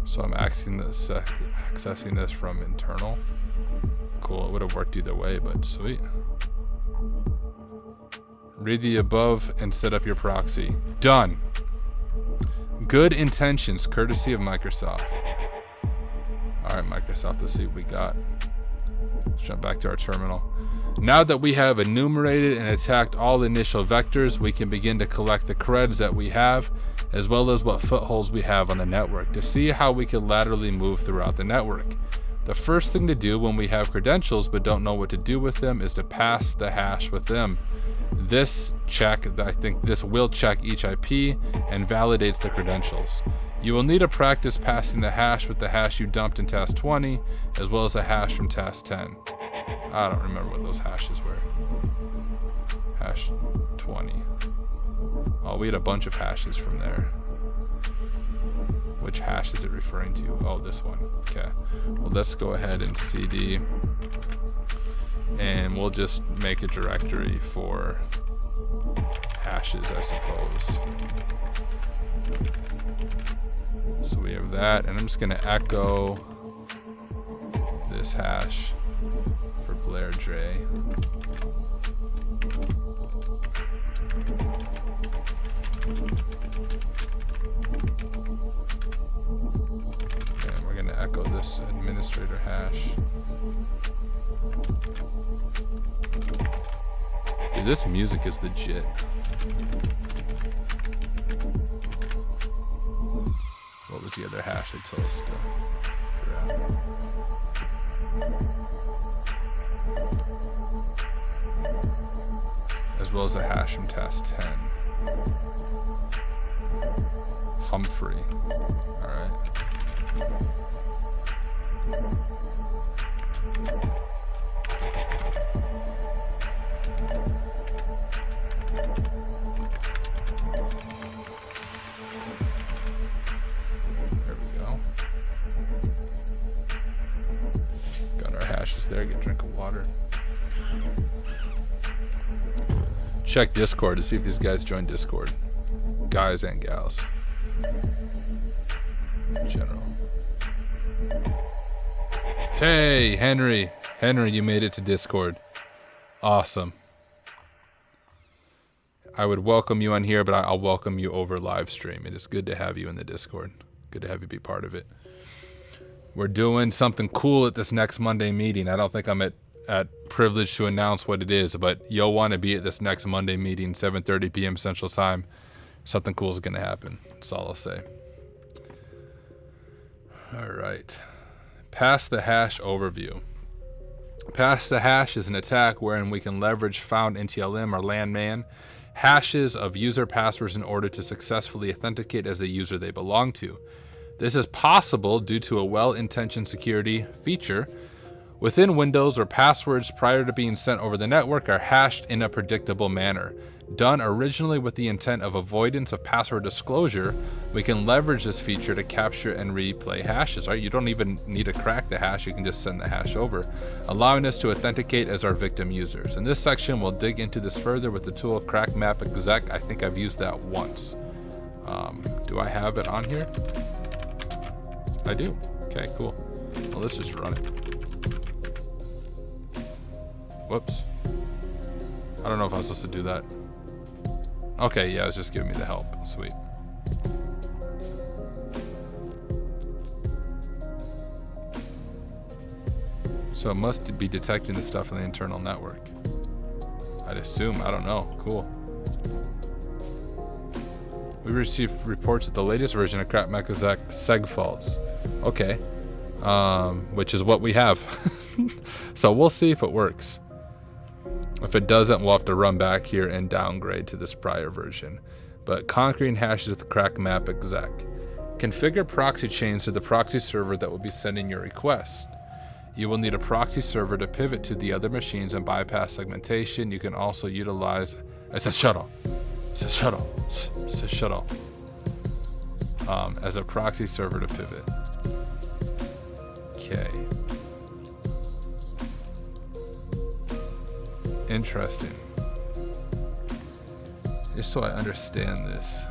So I'm accessing this from internal. Cool, it would have worked either way, but sweet. Read the above and set up your proxy. Done. Good intentions, courtesy of Microsoft. All right, Microsoft, let's see what we got. Let's jump back to our terminal. Now that we have enumerated and attacked all the initial vectors, we can begin to collect the creds that we have, as well as what footholds we have on the network, to see how we can laterally move throughout the network. The first thing to do when we have credentials but don't know what to do with them is to pass the hash with them. This check, I think this will check each IP and validates the credentials. You will need to practice passing the hash with the hash you dumped in task 20, as well as a hash from task 10. I don't remember what those hashes were. Hash 20. Oh, we had a bunch of hashes from there. Which hash is it referring to? Oh, this one. Okay. Well, let's go ahead and CD. And we'll just make a directory for hashes, I suppose. So we have that, and I'm just gonna echo this hash for Blair J. And we're gonna echo this administrator hash. Dude, this music is legit. What was the other hash it told us to grab? As well as a hash from task 10. Humphrey. Alright. There we go. Got our hashes there. Get a drink of water. Check Discord to see if these guys join Discord. Guys and gals. In general. Hey, Henry. Henry, you made it to Discord. Awesome. I would welcome you on here, but I'll welcome you over live stream. It is good to have you in the Discord. Good to have you be part of it. We're doing something cool at this next Monday meeting. I don't think I'm at privileged to announce what it is, but you'll want to be at this next Monday meeting, 7:30 p.m. Central Time. Something cool is going to happen. That's all I'll say. All right. Pass the hash overview. Pass the hash is an attack wherein we can leverage found NTLM or landman hashes of user passwords in order to successfully authenticate as the user they belong to. This is possible due to a well-intentioned security feature within Windows where passwords prior to being sent over the network are hashed in a predictable manner. Done originally with the intent of avoidance of password disclosure, we can leverage this feature to capture and replay hashes, right? You don't even need to crack the hash, you can just send the hash over, allowing us to authenticate as our victim users. In this section, we'll dig into this further with the tool Crackmapexec. I think I've used that once. Do I have it on here? I do. Okay, cool. Well, let's just run it. Whoops. I don't know if I was supposed to do that. Okay, yeah, it's just giving me the help. Sweet. So it must be detecting the stuff in the internal network. I'd assume. I don't know. Cool. We received reports that the latest version of Crackmapexec seg faults. Okay. Which is what we have. So we'll see if it works. If it doesn't, we'll have to run back here and downgrade to this prior version. But conquering hashes with Crackmapexec. Configure proxy chains to the proxy server that will be sending your request. You will need a proxy server to pivot to the other machines and bypass segmentation. You can also utilize... It's a shuttle. It's a shuttle. It's a shuttle. As a proxy server to pivot. Okay. Interesting. Just so I understand this.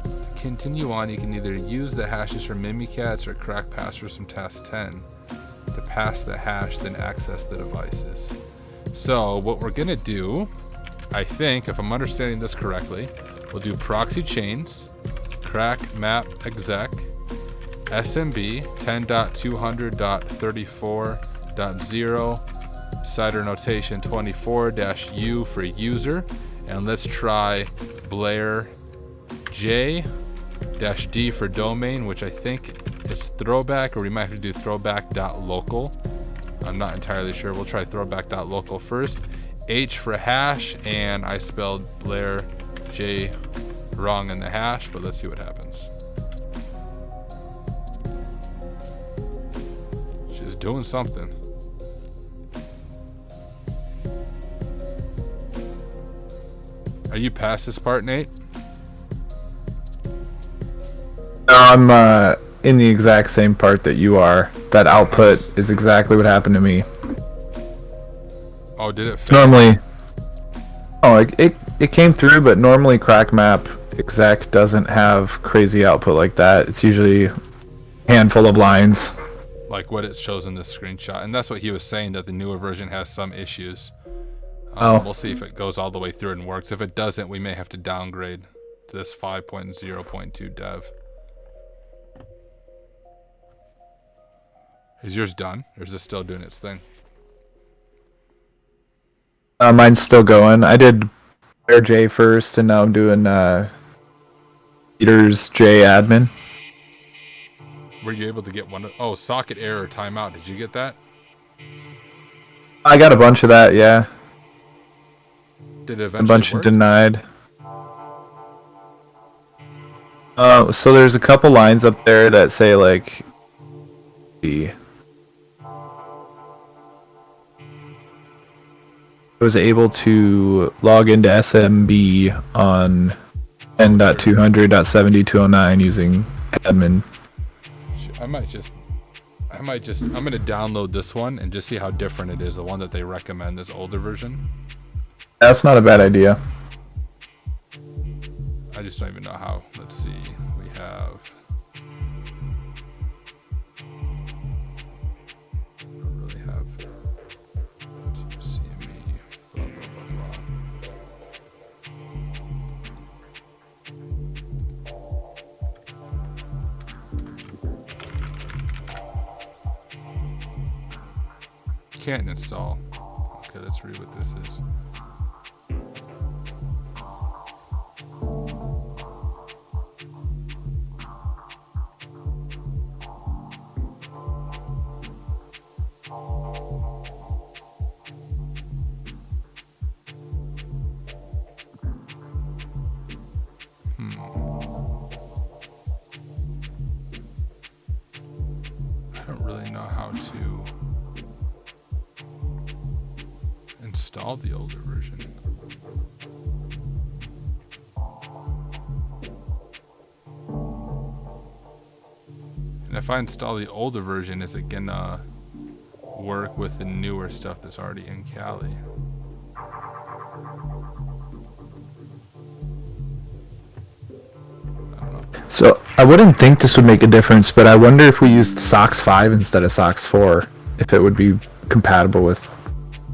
To continue on, you can either use the hashes from Mimikatz or crack passwords from task 10 to pass the hash, then access the devices. So what we're gonna do, I think, if I'm understanding this correctly, we'll do Proxy Chains, Crackmapexec, SMB 10.200.34.0, CIDR notation 24-U for user, and let's try Blair J-D for domain, which I think is throwback, or we might have to do throwback.local. I'm not entirely sure. We'll try throwback.local first. H for hash, and I spelled Blair J wrong in the hash, but let's see what happens. She's doing something. Are you past this part, Nate? No, I'm in the exact same part that you are. That output is exactly what happened to me. Oh, did it fail? Normally, it came through, but normally Crackmapexec doesn't have crazy output like that. It's usually a handful of lines. Like what it shows in this screenshot. And that's what he was saying, that the newer version has some issues. We'll see if it goes all the way through and works. If it doesn't, we may have to downgrade to this 5.0.2 dev. Is yours done, or is it still doing its thing? Mine's still going. I did Blair J first, and now I'm doing Peter's J admin. Were you able to get one? Oh, socket error timeout. Did you get that? I got a bunch of that, yeah. Did it eventually A bunch work? denied. So there's a couple lines up there that say like I was able to log into SMB on 10.200.7209 using admin. I'm gonna download this one and just see how different it is, the one that they recommend, this older version. That's not a bad idea. I just don't even know how. Let's see. We have... I don't really have... CME, blah, blah, blah, blah. can't install. Okay, let's read what this is. I don't really know how to install the older version. And if I install the older version, is it gonna work with the newer stuff that's already in Kali? So I wouldn't think this would make a difference, but I wonder if we used SOX 5 instead of SOX 4, if it would be compatible with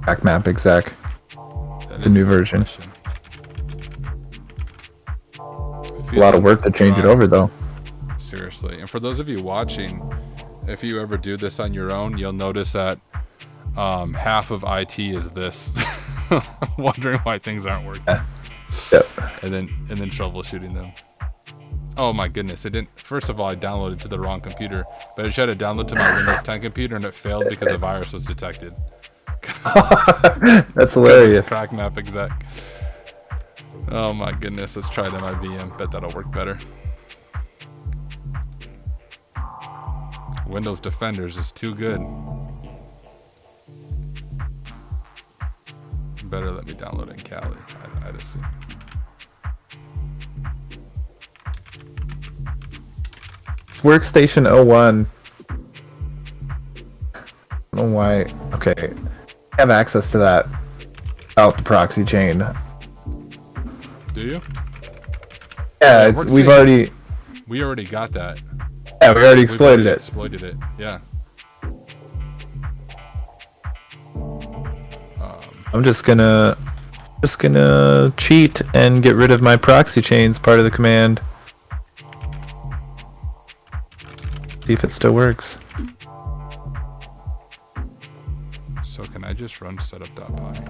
Crackmapexec, the new version. A lot of work to change it over, though. Seriously. And for those of you watching, if you ever do this on your own, you'll notice that half of IT is this. Wondering why things aren't working. Yep. And then troubleshooting them. Oh my goodness, it didn't. First of all, I downloaded to the wrong computer, but I tried to download to my Windows 10 computer and it failed because a virus was detected. That's hilarious. It's Crackmapexec. Oh my goodness, let's try it on my VM. Bet that'll work better. Windows Defenders is too good. Better let me download it in Kali, I'd assume. Workstation 01. I don't know why. Okay. I have access to that out the proxy chain. Do you? Yeah, we already got that. Yeah, we already exploited it. Exploited it. Yeah. I'm just gonna cheat and get rid of my proxy chains part of the command. See if it still works. So can I just run setup.py?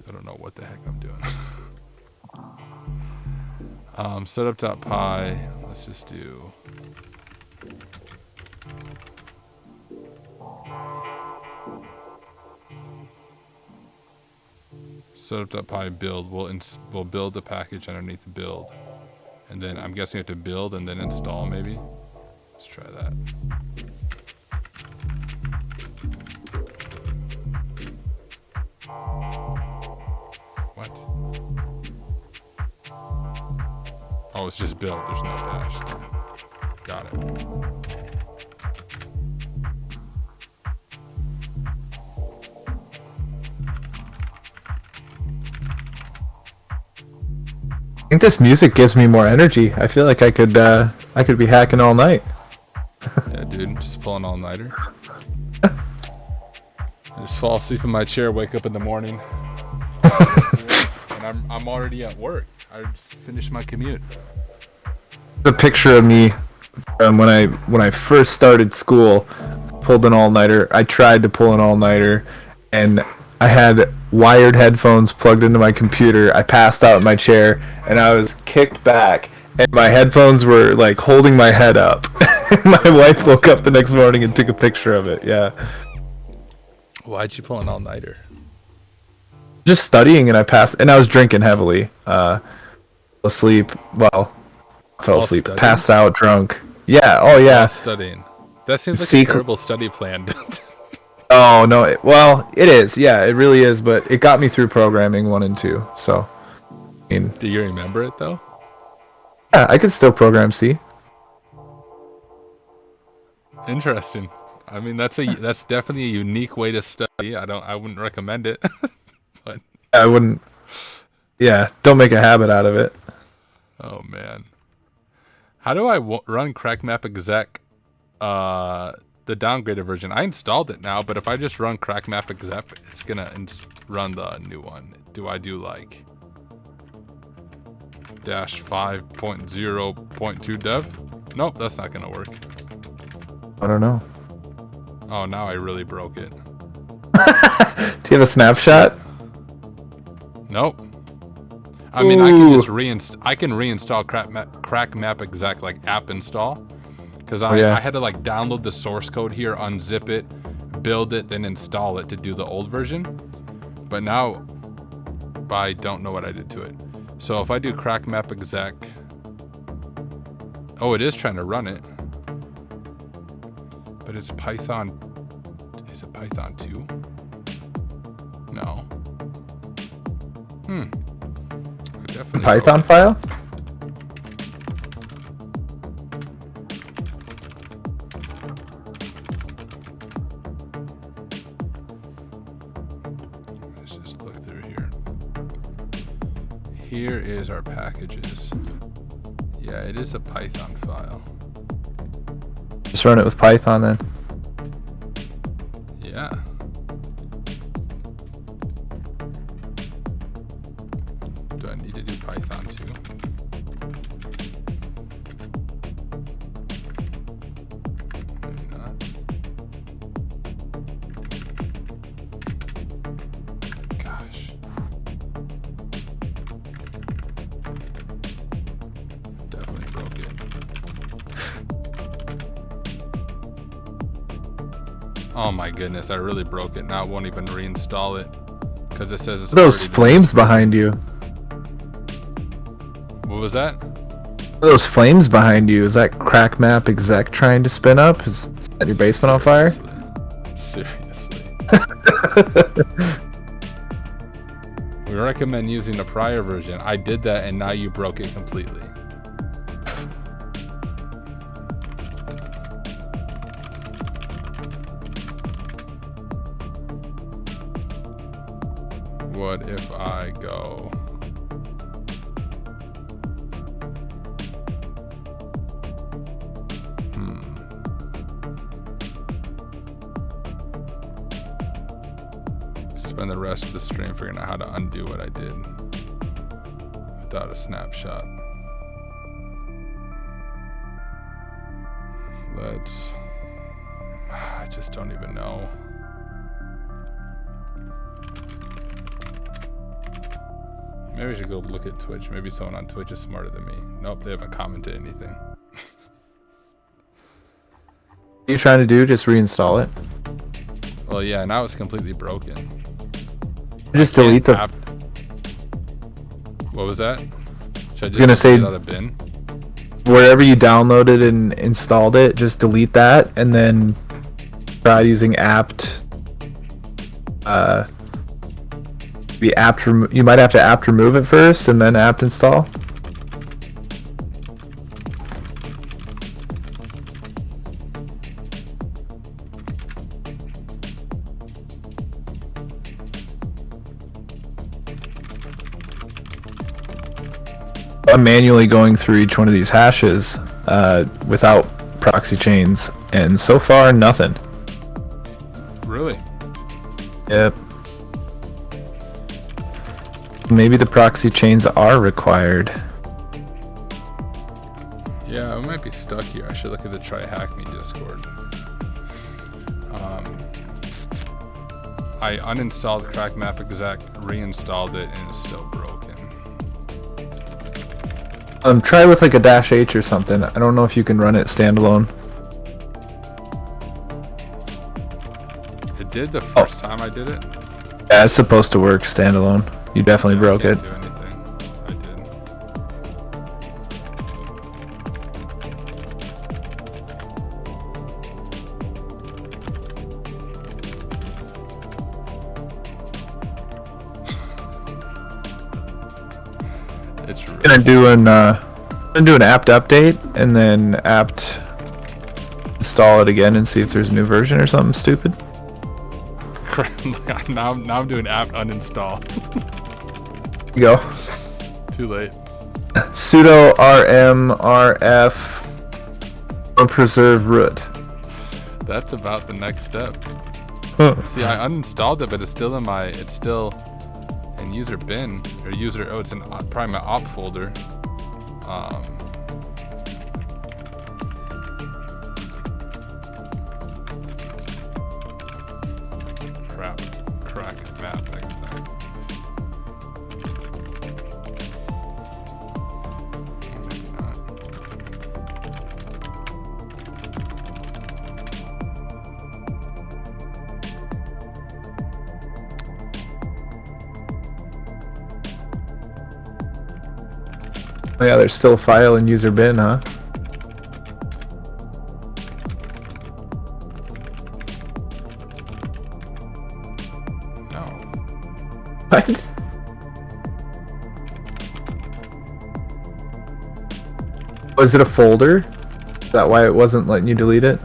I don't know what the heck I'm doing. Setup.py, let's just do setup.py build. We'll build the package underneath the build, and then I'm guessing you have to build and then install. Maybe let's try that. What? Oh, it's just build. There's no dash. Got it. I think this music gives me more energy. I feel like I could be hacking all night. Yeah, dude, just pulling all-nighter. I just fall asleep in my chair, wake up in the morning, and I'm already at work. I just finished my commute. A picture of me when I first started school. Pulled an all-nighter. I tried to pull an all-nighter, and I had wired headphones plugged into my computer. I passed out in my chair, and I was kicked back, and my headphones were like holding my head up. My wife woke up the next morning and took a picture of it. Yeah. Why'd you pull an all-nighter? Just studying, and I was drinking heavily. Asleep. Well, fell asleep. Studying? Passed out drunk. Yeah. Oh yeah. While studying. That seems like a terrible study plan. Oh no. It is. Yeah, it really is. But it got me through programming 1 and 2. So. I mean, do you remember it though? Yeah, I could still program C. Interesting. I mean, that's definitely a unique way to study. I wouldn't recommend it. But I wouldn't. Yeah, don't make a habit out of it. Oh man. How do I run Crackmapexec, the downgraded version? I installed it now, but if I just run Crackmapexec, it's gonna run the new one. Do I do like -5.0.2 dev. Nope, that's not gonna work. I don't know. Oh, now I really broke it. Do you have a snapshot? Nope. I mean, I can just reinstall Crackmapexec, like app install, because I had to like download the source code here, unzip it, build it, then install it to do the old version. But now I don't know what I did to it. So if I do Crackmapexec, oh, it is trying to run it, but it's Python. Is it Python 2? No. Python file? Let's just look through here. Here is our packages. Yeah, it is a Python file. Just run it with Python then. Yeah. Do I need to do Python too? Maybe not. Gosh. Definitely broke it. Oh my goodness, I really broke it. Now it won't even reinstall it because it says it's those flames behind you. What was that? Those flames behind you. Is that Crackmapexec trying to spin up? Is that your basement on fire? Seriously. We recommend using a prior version. I did that and now you broke it completely. What if I go spend the rest of the stream figuring out how to undo what I did without a snapshot. I just don't even know. Maybe I should go look at Twitch. Maybe someone on Twitch is smarter than me. Nope, they haven't commented anything. What are you trying to do? Just reinstall it? Well, yeah, now it's completely broken. Just delete the... What was that? Should I just gonna say delete out of bin? Wherever you downloaded and installed it, just delete that and then try using apt. You might have to apt remove it first and then apt install. I'm manually going through each one of these hashes without proxy chains, and so far nothing. Really? Yep. Maybe the proxy chains are required. Yeah, I might be stuck here. I should look at the TryHackMe Discord. I uninstalled Crackmapexec, reinstalled it, and it's still broken. Try with like a -H or something. I don't know if you can run it standalone. It did the first time I did it? Yeah, it's supposed to work standalone. You definitely broke it. I can't do anything. I did. It's really I'm gonna do an apt update and then apt install it again and see if there's a new version or something stupid. now I'm doing apt uninstall. Go. Too late. Sudo rmrf preserve root. That's about the next step. Huh. See, I uninstalled it, but it's still in user bin or user. Oh, it's in probably my op folder. Crackmapexec. Maybe not. Oh yeah, there's still a file in user bin, huh? No. What? Was it a folder? Is that why it wasn't letting you delete it?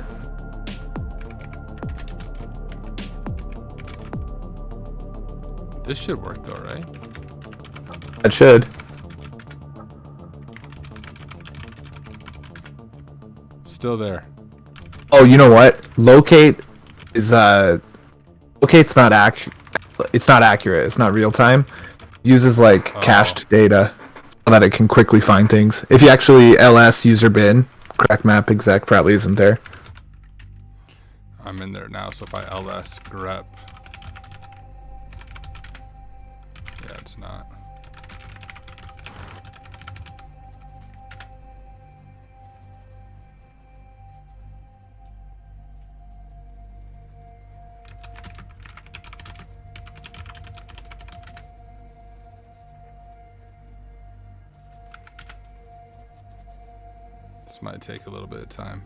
This should work though, right? It should. Still there. Oh, you know what? Locate is locate's not it's not accurate. It's not real time. It uses like cached data so that it can quickly find things. If you actually ls user bin, Crackmapexec probably isn't there. I'm in there now, so if I ls grep, yeah, it's not. This might take a little bit of time.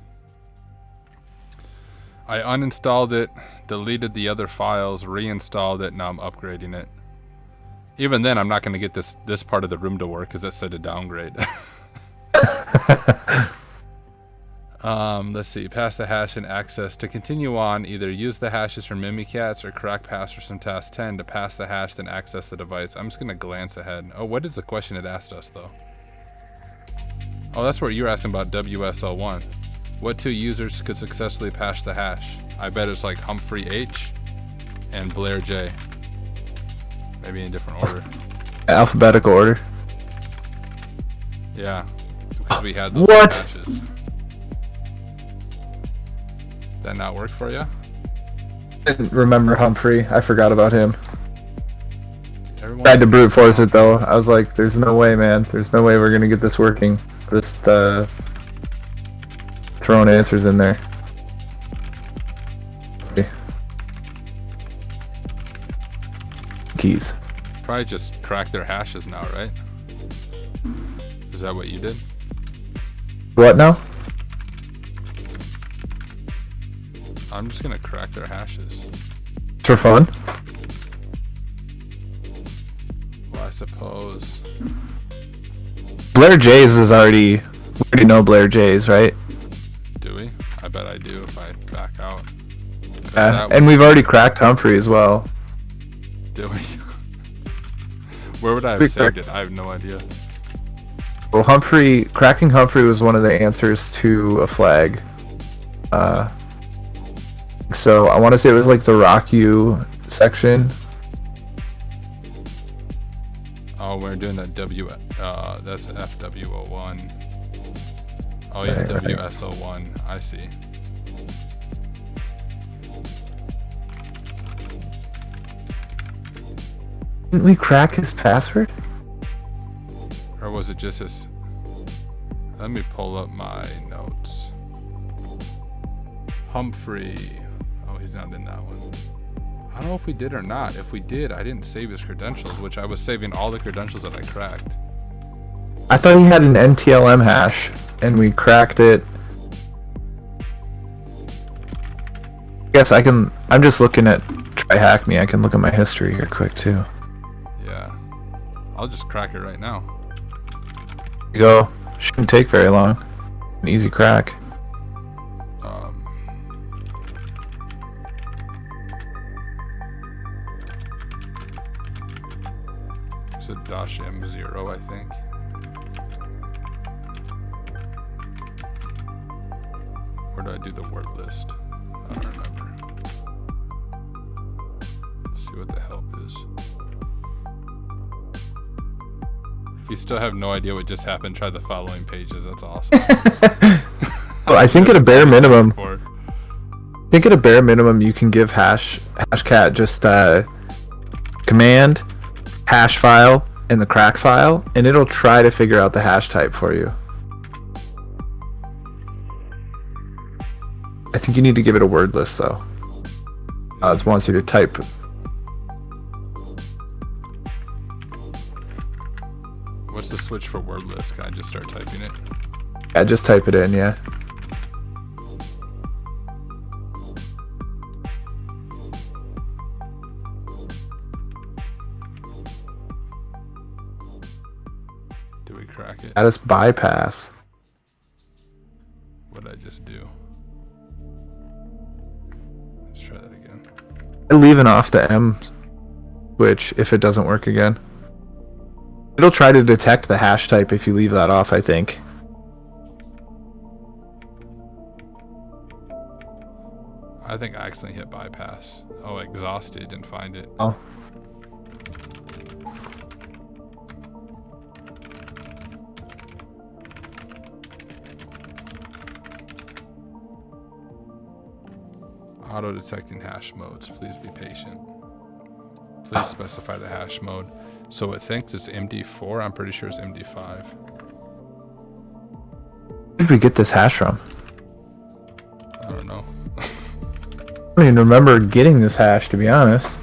I uninstalled it, deleted the other files, reinstalled it, now I'm upgrading it. Even then, I'm not going to get this part of the room to work because it said to downgrade. Let's see. Pass the hash and access. To continue on, either use the hashes from Mimikatz or crack passwords from task 10 to pass the hash, then access the device. I'm just going to glance ahead. Oh, what is the question it asked us, though? Oh, that's what you're asking about WSL1. What two users could successfully pass the hash? I bet it's like Humphrey H and Blair J. Maybe in different order. Alphabetical order. Yeah, because we had those What? hashes. That not work for you? Didn't remember Humphrey. I forgot about him. Everyone Tried to brute force it though. I was like, "There's no way, man. There's no way we're gonna get this working." Just throwing answers in there. Okay. Keys. probably just crack their hashes now, right? Is that what you did? What now? I'm just gonna crack their hashes. For fun? Well, I suppose. Blair J's is already... We already know Blair J's, right? Do we? I bet I do if I back out. And we've already cracked Humphrey as well. Do we? Where would I have saved it? I have no idea. Well, cracking Humphrey was one of the answers to a flag. So I want to say it was like the Rock U section. Oh, we're doing that that's FW01. Oh yeah, Right. WSO1. I see. Didn't we crack his password? Or was it just his... Let me pull up my notes. Humphrey. Oh, he's not in that one. I don't know if we did or not. If we did, I didn't save his credentials, which I was saving all the credentials that I cracked. I thought he had an NTLM hash, and we cracked it. I guess I can... I'm just looking at TryHackMe. I can look at my history here quick, too. Yeah. I'll just crack it right now. There you go. Shouldn't take very long. An easy crack. It's a -M0, I think. Where do I do the word list? I don't remember. Let's see what the help is. If you still have no idea what just happened, try the following pages. That's awesome. Well, I think at a bare minimum, you can give hashcat just command hash file and the crack file, and it'll try to figure out the hash type for you. I think you need to give it a word list though. It wants you to type. What's the switch for word list? Can I just start typing it? Yeah, just type it in, yeah. Do we crack it? Status bypass. What did I just do? Let's try that again. Leaving off the M switch if it doesn't work again. It'll try to detect the hash type if you leave that off, I think. I think I accidentally hit bypass. Oh, exhausted, didn't find it. Oh. Auto detecting hash modes. Please be patient. Please specify the hash mode. So it thinks it's MD4. I'm pretty sure it's MD5. Where did we get this hash from? I don't know. I don't even remember getting this hash, to be honest.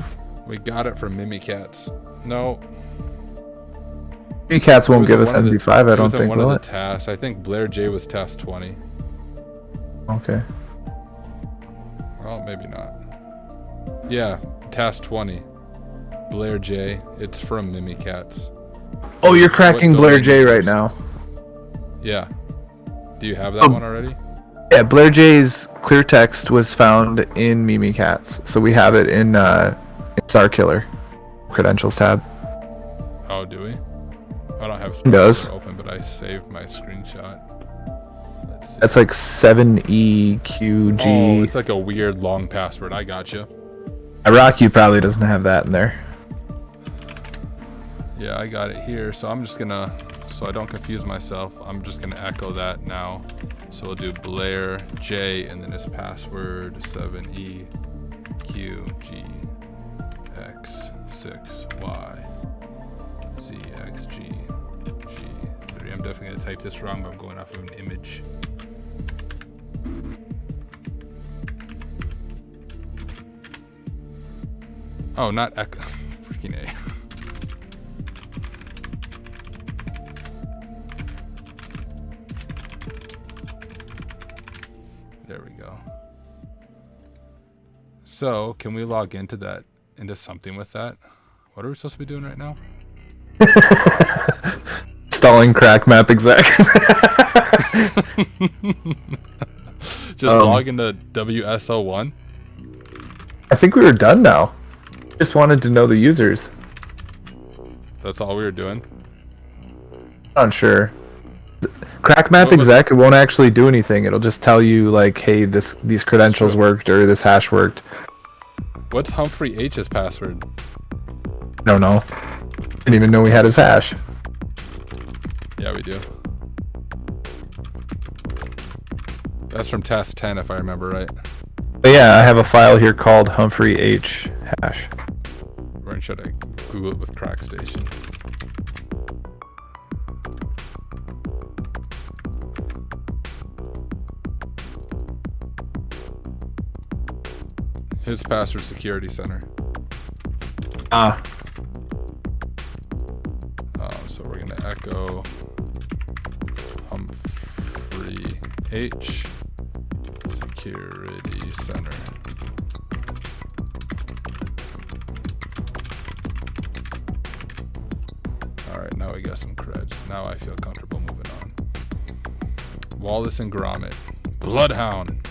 We got it from Mimikatz. No. Mimikatz won't give us MD5, I don't think, will it? One of the tasks. I think Blair J was task 20. Okay. Well, maybe not. Yeah, task 20. Blair J. It's from Mimikatz. Oh, you're cracking Blair J right now. Yeah. Do you have that one already? Yeah, Blair J's clear text was found in Mimikatz, so we have it in Starkiller Credentials tab. Oh, do we? I don't have Starkiller open, but I saved my screenshot. That's like 7EQG. Oh, it's like a weird long password. I gotcha. Rocky probably doesn't have that in there. Yeah, I got it here. So I'm just gonna, so I don't confuse myself, I'm just gonna echo that now. So we'll do Blair J and then his password 7EQGX6YZXG3. I'm definitely gonna type this wrong, but I'm going off of an image. Oh, not echo. Freaking A. There we go. So, can we log into that, into something with that? What are we supposed to be doing right now? Installing Crackmapexec. Just log into WSO1? I think we were done now. Just wanted to know the users. That's all we were doing? Not sure. Crackmapexec, it won't actually do anything. It'll just tell you like, hey, these credentials worked or this hash worked. What's Humphrey H's password? I don't know. Didn't even know we had his hash. Yeah, we do. That's from task 10 if I remember right. But yeah, I have a file here called Humphrey H hash. Or should I Google it with CrackStation? His password security center. So we're gonna echo Humphrey H security center. All right, now we got some creds. Now I feel comfortable moving on. Wallace and Gromit. Bloodhound.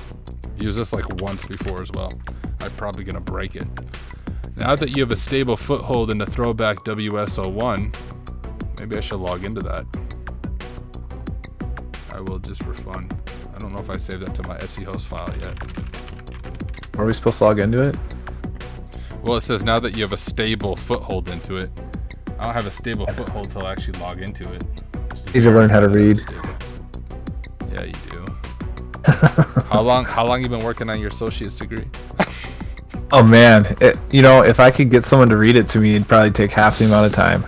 Used this like once before as well. I'm probably gonna break it. Now that you have a stable foothold in the Throwback WSO1, maybe I should log into that. I will just for fun. I don't know if I saved that to my Etsy host file yet. Are we supposed to log into it? Well, it says now that you have a stable foothold into it. I don't have a stable foothold till I actually log into it. Need to learn how to read. Yeah, you do. How long you been working on your associate's degree? Oh man, if I could get someone to read it to me, it'd probably take half the amount of time.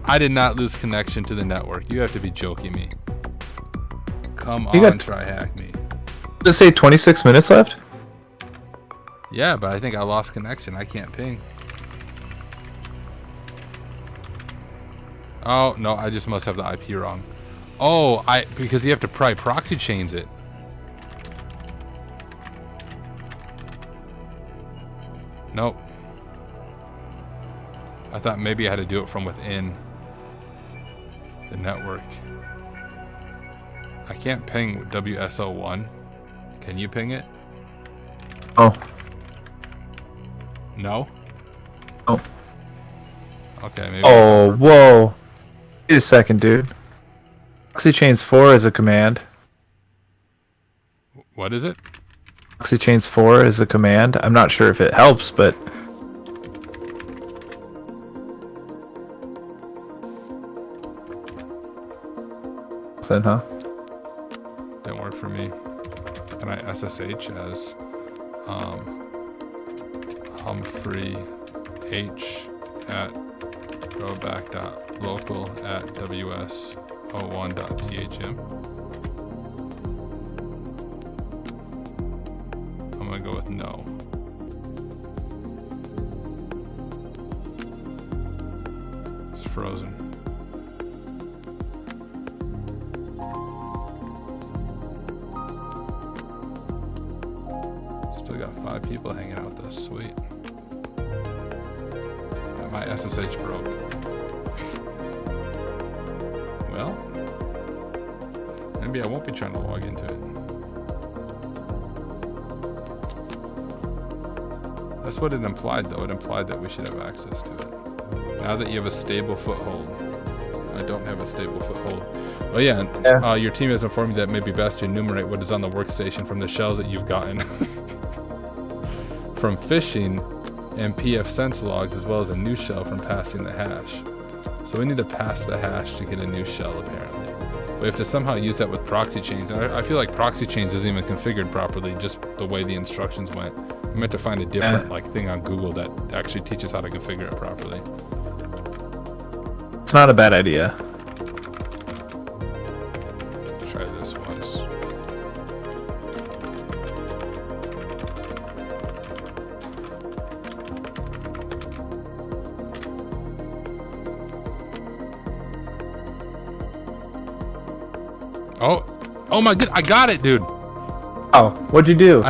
I did not lose connection to the network. You have to be joking me. Come You on, got- TryHackMe. Does it say 26 minutes left? Yeah, but I think I lost connection. I can't ping. Oh, no, I just must have the IP wrong. Oh, because you have to probably proxy chains it. Nope. I thought maybe I had to do it from within the network. I can't ping WSO1. Can you ping it? Oh. No? Oh. Okay, maybe. Oh, whoa. Wait a second, dude. Proxychains 4 is a command. What is it? Proxychains 4 is a command. I'm not sure if it helps, but... Then, huh? Didn't work for me. Can I SSH as Humphrey H at throwback.local at ws01.thm? I'm gonna go with no. It's frozen. Still got 5 people hanging out with us. Sweet. My SSH broke. Well, maybe I won't be trying to log into it. That's what it implied, though. It implied that we should have access to it. Now that you have a stable foothold. I don't have a stable foothold. Oh yeah, your team has informed me that it may be best to enumerate what is on the workstation from the shells that you've gotten. From phishing and PF sense logs, as well as a new shell from passing the hash. So we need to pass the hash to get a new shell, apparently. We have to somehow use that with proxy chains. And I feel like proxy chains isn't even configured properly, just the way the instructions went. We meant to find a different thing on Google that actually teaches how to configure it properly. It's not a bad idea. Try this once. Oh my god, I got it, dude. Oh, what'd you do?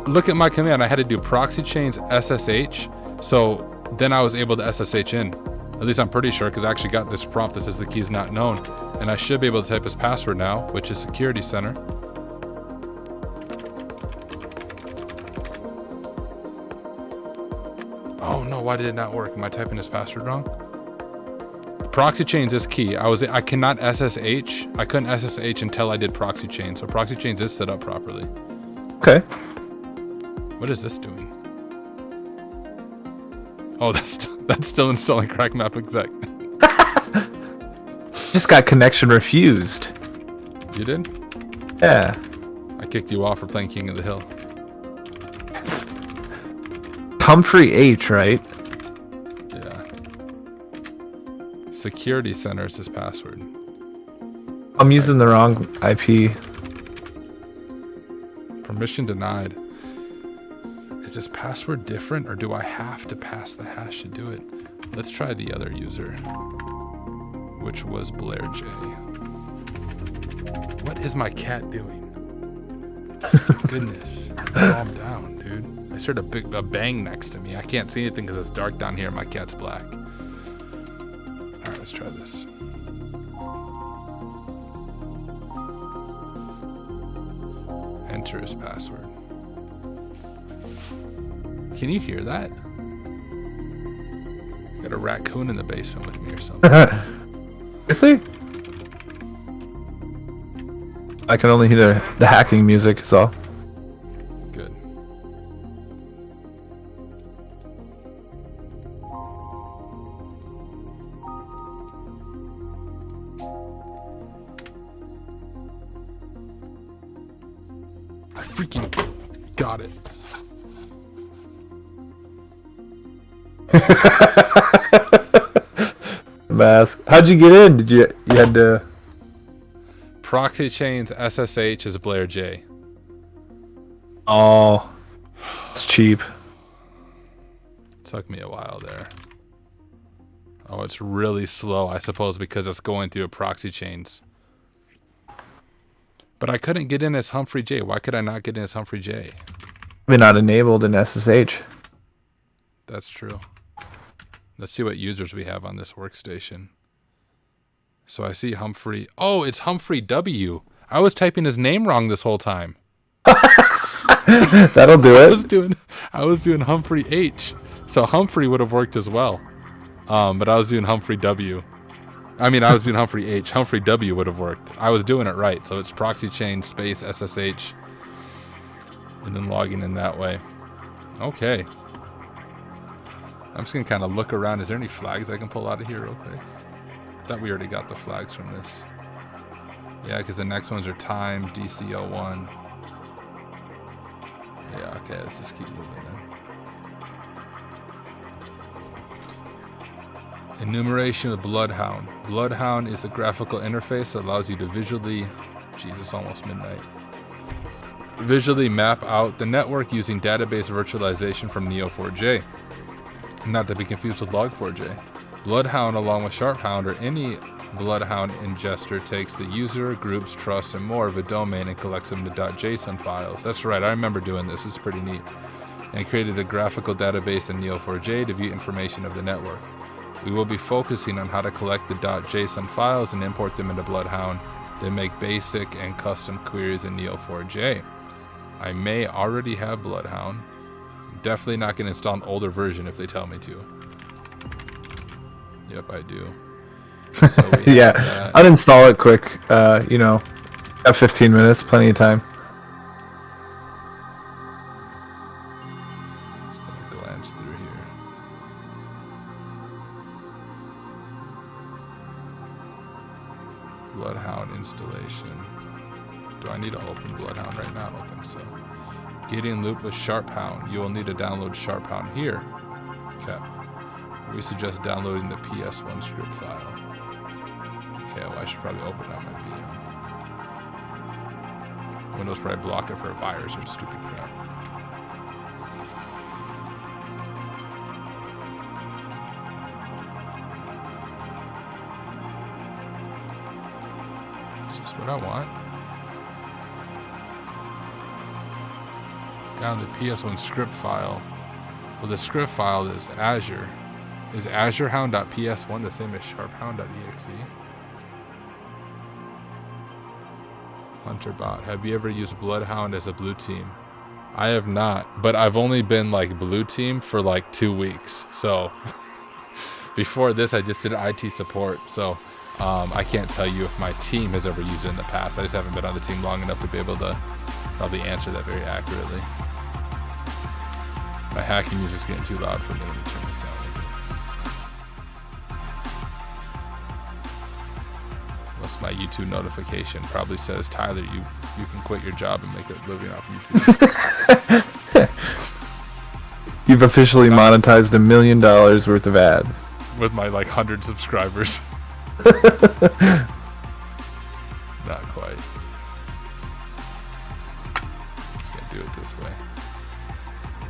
Look at my command. I had to do proxy chains SSH, so then I was able to SSH in. At least I'm pretty sure, because I actually got this prompt that says the key's not known, and I should be able to type his password now, which is security center. Oh no, why did it not work? Am I typing his password wrong? Proxy chains is key. I cannot SSH. I couldn't SSH until I did proxy chains. So proxy chains is set up properly. Okay. What is this doing? Oh, that's still installing Crackmapexec. Just got connection refused. You did? Yeah. I kicked you off for playing King of the Hill. Humphrey H, right? Yeah. Security center is his password. I'm using the wrong IP. Permission denied. Is this password different, or do I have to pass the hash to do it? Let's try the other user, which was Blair J. What is my cat doing? Goodness. Calm down, dude. I heard a bang next to me. I can't see anything because it's dark down here and my cat's black. Alright, let's try this. Enter his password. Can you hear that? Got a raccoon in the basement with me or something. Seriously? I can only hear the hacking music, so. Good. freaking got it. Mask. How'd you get in? Did you had to? Proxy Chains SSH is Blair J. Oh, it's cheap. Took me a while there. Oh, it's really slow, I suppose, because it's going through a Proxy Chains. But I couldn't get in as Humphrey J. Why could I not get in as Humphrey J? They're not enabled in SSH. That's true. Let's see what users we have on this workstation. So I see Humphrey. Oh, it's Humphrey W. I was typing his name wrong this whole time. That'll do it. I was doing Humphrey H. So Humphrey would have worked as well. But I was doing Humphrey W. I mean, I was doing Humphrey H. Humphrey W would have worked. I was doing it right. So it's Proxy Chain space SSH. And then logging in that way. Okay. I'm just going to kind of look around. Is there any flags I can pull out of here real quick? I thought we already got the flags from this. Yeah, because the next ones are time, DC01. Yeah, okay, let's just keep moving then. Enumeration of Bloodhound. Bloodhound is a graphical interface that allows you to visually... Jesus, almost midnight. Visually map out the network using database virtualization from Neo4j. Not to be confused with Log4j. Bloodhound, along with Sharphound or any Bloodhound ingester, takes the user, groups, trusts, and more of a domain and collects them into .json files. That's right, I remember doing this. It's pretty neat. And created a graphical database in Neo4j to view information of the network. We will be focusing on how to collect the .json files and import them into Bloodhound, then make basic and custom queries in Neo4j. I may already have Bloodhound. Definitely not going to install an older version if they tell me to. Yep, I do. So yeah, uninstall it quick. You know, have 15 minutes, plenty of time. Just gonna glance through here. Bloodhound installation. Do I need to open Bloodhound right now? I don't think so. Getting loop with Sharphound. You will need to download Sharphound here. Okay. We suggest downloading the PS1 script file. Okay, well I should probably open that on my VM. Windows probably block it for a virus or stupid crap. Is this what I want? Down the PS1 script file. Well, the script file is Azure. Is AzureHound.ps1 the same as SharpHound.exe? HunterBot. Have you ever used Bloodhound as a blue team? I have not, but I've only been like blue team for like 2 weeks. So before this, I just did IT support. So I can't tell you if my team has ever used it in the past. I just haven't been on the team long enough to be able to probably answer that very accurately. My hacking music's getting too loud for me. Let me turn this down a little bit. What's my YouTube notification? Probably says, Tyler, you can quit your job and make a living off YouTube. You've officially monetized $1 million worth of ads. With my like 100 subscribers. Not quite. Just gonna do it this way.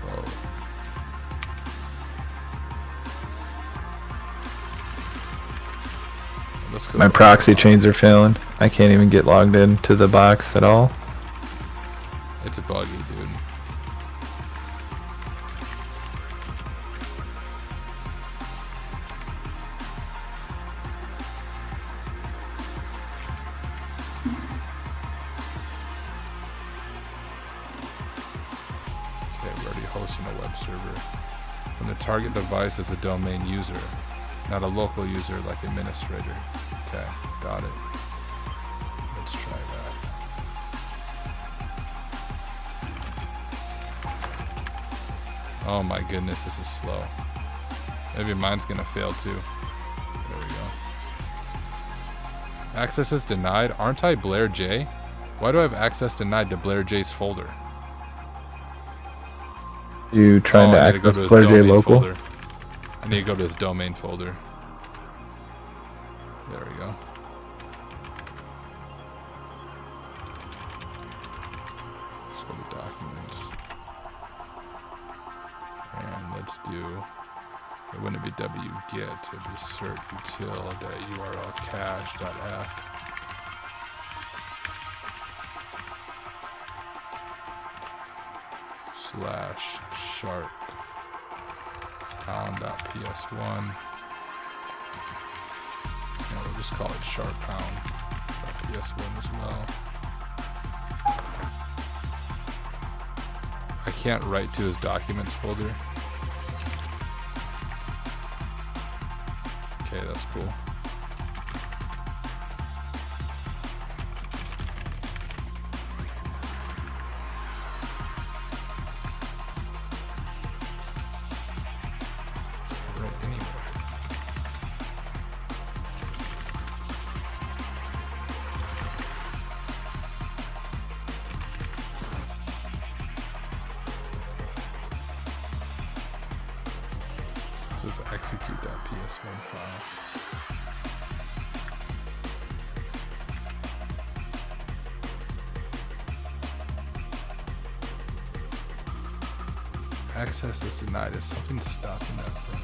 Whoa. My proxy chains are failing. I can't even get logged into the box at all. It's a buggy, dude. Okay, we're already hosting a web server. When the target device is a domain user, not a local user like administrator. Okay, got it. Let's try that. Oh my goodness, this is slow. Maybe mine's gonna fail too. There we go. Access is denied. Aren't I Blair J? Why do I have access denied to Blair J's folder? You trying to I need to go access to his BlairJ domain local? folder. I need to go to his domain folder. There we go. Let's go to documents. And let's do, it wouldn't be wget, it'd be cert util.url cache.f. Slash sharp pound.ps1. And we'll just call it sharp pound.ps1 as well. I can't write to his documents folder. Okay, that's cool. Just execute that PS1 file. Access is denied. Is something stopping that from?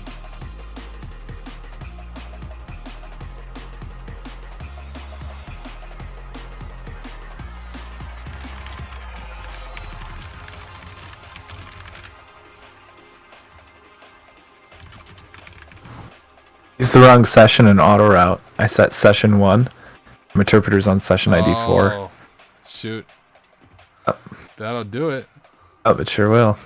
It's the wrong session in auto route. I set session 1. Interpreter's on session ID 4. Oh, shoot. That'll do it. Oh, it sure will.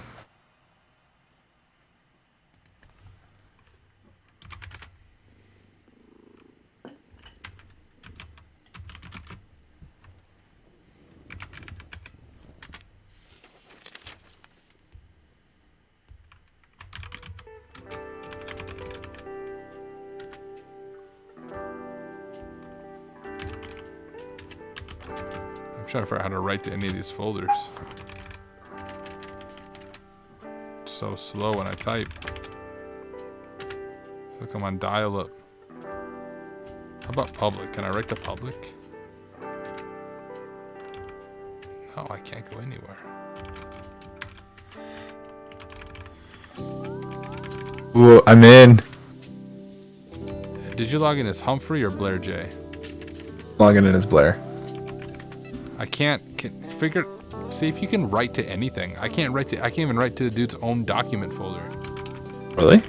I'm trying to figure out how to write to any of these folders. It's so slow when I type. Look, I'm on dial-up. How about public? Can I write to public? No, I can't go anywhere. Ooh, I'm in. Did you log in as Humphrey or Blair J? Logging in as Blair. I can't figure. See if you can write to anything. I can't even write to the dude's own document folder. Really?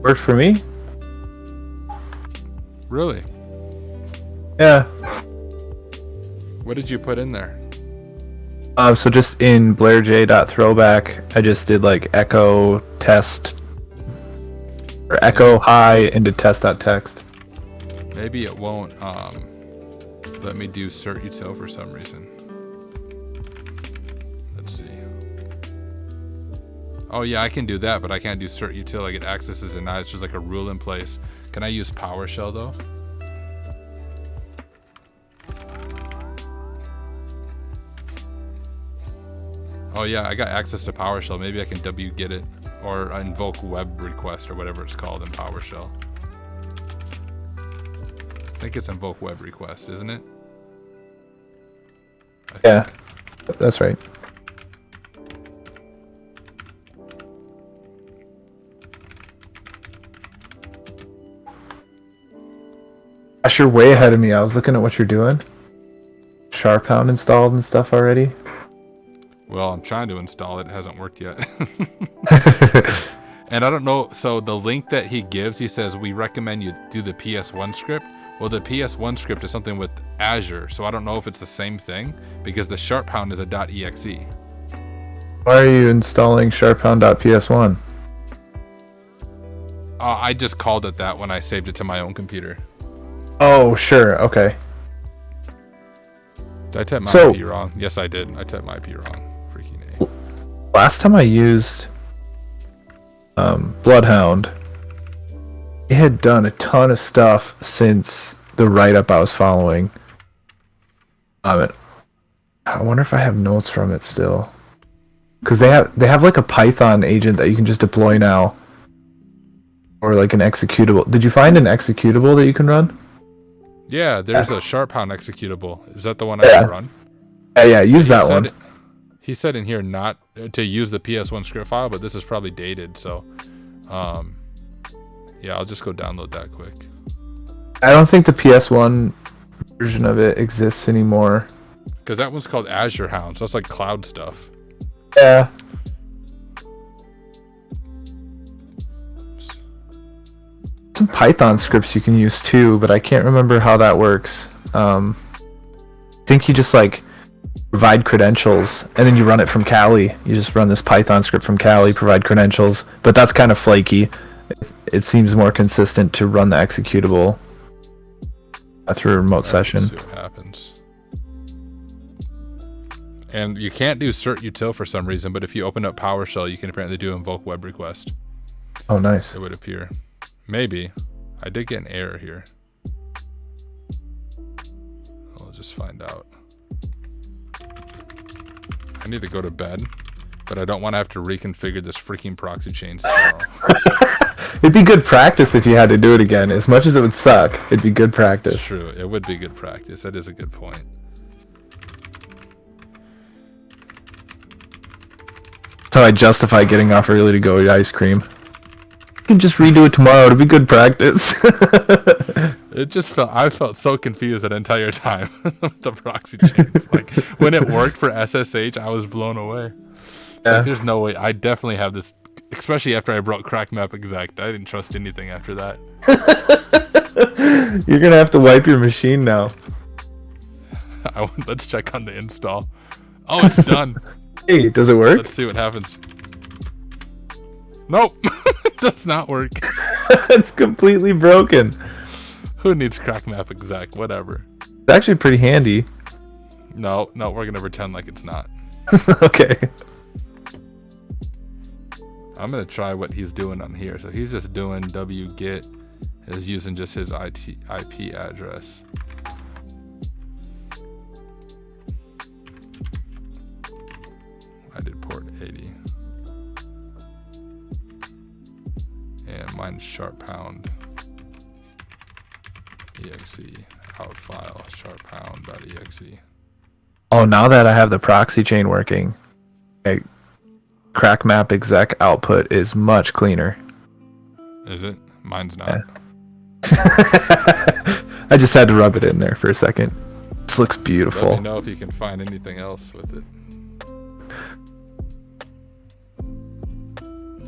Worked for me? Really? Yeah. What did you put in there? So just in blairj.throwback, I just did like echo test or echo hi into test.text. Maybe it won't let me do cert util for some reason. Let's see. Oh yeah, I can do that, but I can't do cert util. I get access is denied. It's just like a rule in place. Can I use PowerShell though? Oh yeah, I got access to PowerShell. Maybe I can wget it or invoke web request or whatever it's called in PowerShell. I think it's invoke web request, isn't it? Yeah, that's right. Gosh, you're way ahead of me. I was looking at what you're doing. Sharphound installed and stuff already. Well, I'm trying to install it. It hasn't worked yet. And I don't know. So the link that he gives, he says, we recommend you do the PS1 script. Well, the PS1 script is something with Azure. So I don't know if it's the same thing because the Sharphound is a .exe. Why are you installing sharphound.ps1? I just called it that when I saved it to my own computer. Oh, sure. Okay. Did I type my So- IP wrong? Yes, I did. I typed my IP wrong. Freaking A. Last time I used Bloodhound, it had done a ton of stuff since the write-up I was following. I wonder if I have notes from it still, because they have like a Python agent that you can just deploy now, or like an executable. Did you find an executable that you can run? Yeah, there's a Sharphound executable. Is that the one I can run? Yeah, use that one. He said in here not to use the PS1 script file, but this is probably dated, so yeah, I'll just go download that quick. I don't think the PS1 version of it exists anymore. Because that one's called Azure Hound, so that's like cloud stuff. Yeah. Some Python scripts you can use too, but I can't remember how that works. I think you just like provide credentials and then you run it from Kali. You just run this Python script from Kali, provide credentials, but that's kind of flaky. It seems more consistent to run the executable through a remote session. Let's see what happens. And you can't do cert util for some reason, but if you open up PowerShell, you can apparently do invoke web request. Oh, nice. It would appear. Maybe. I did get an error here. I'll just find out. I need to go to bed, but I don't want to have to reconfigure this freaking proxy chains tomorrow. It'd be good practice if you had to do it again. As much as it would suck, it'd be good practice. It's true. It would be good practice. That is a good point. That's how I justify getting off early to go eat ice cream. You can just redo it tomorrow. It'll be good practice. It just I felt so confused that entire time with the proxy chains. Like when it worked for SSH, I was blown away. Yeah. Like, there's no way. I definitely have this, especially after I broke Crackmapexec. I didn't trust anything after that. You're gonna have to wipe your machine now. Let's check on the install. Oh, it's done. Hey, does it work? Let's see what happens. Nope. It does not work. It's completely broken. Who needs Crackmapexec? Whatever. It's actually pretty handy. No, we're gonna pretend like it's not. Okay. I'm gonna try what he's doing on here. So he's just doing wget, is using just his IP address. I did port 80. And mine's sharphound exe out file sharphound.exe. Oh, now that I have the proxy chain working, Crackmapexec output is much cleaner. Is it? Mine's not. Yeah. I just had to rub it in there for a second. This looks beautiful. Let me know if you can find anything else with it.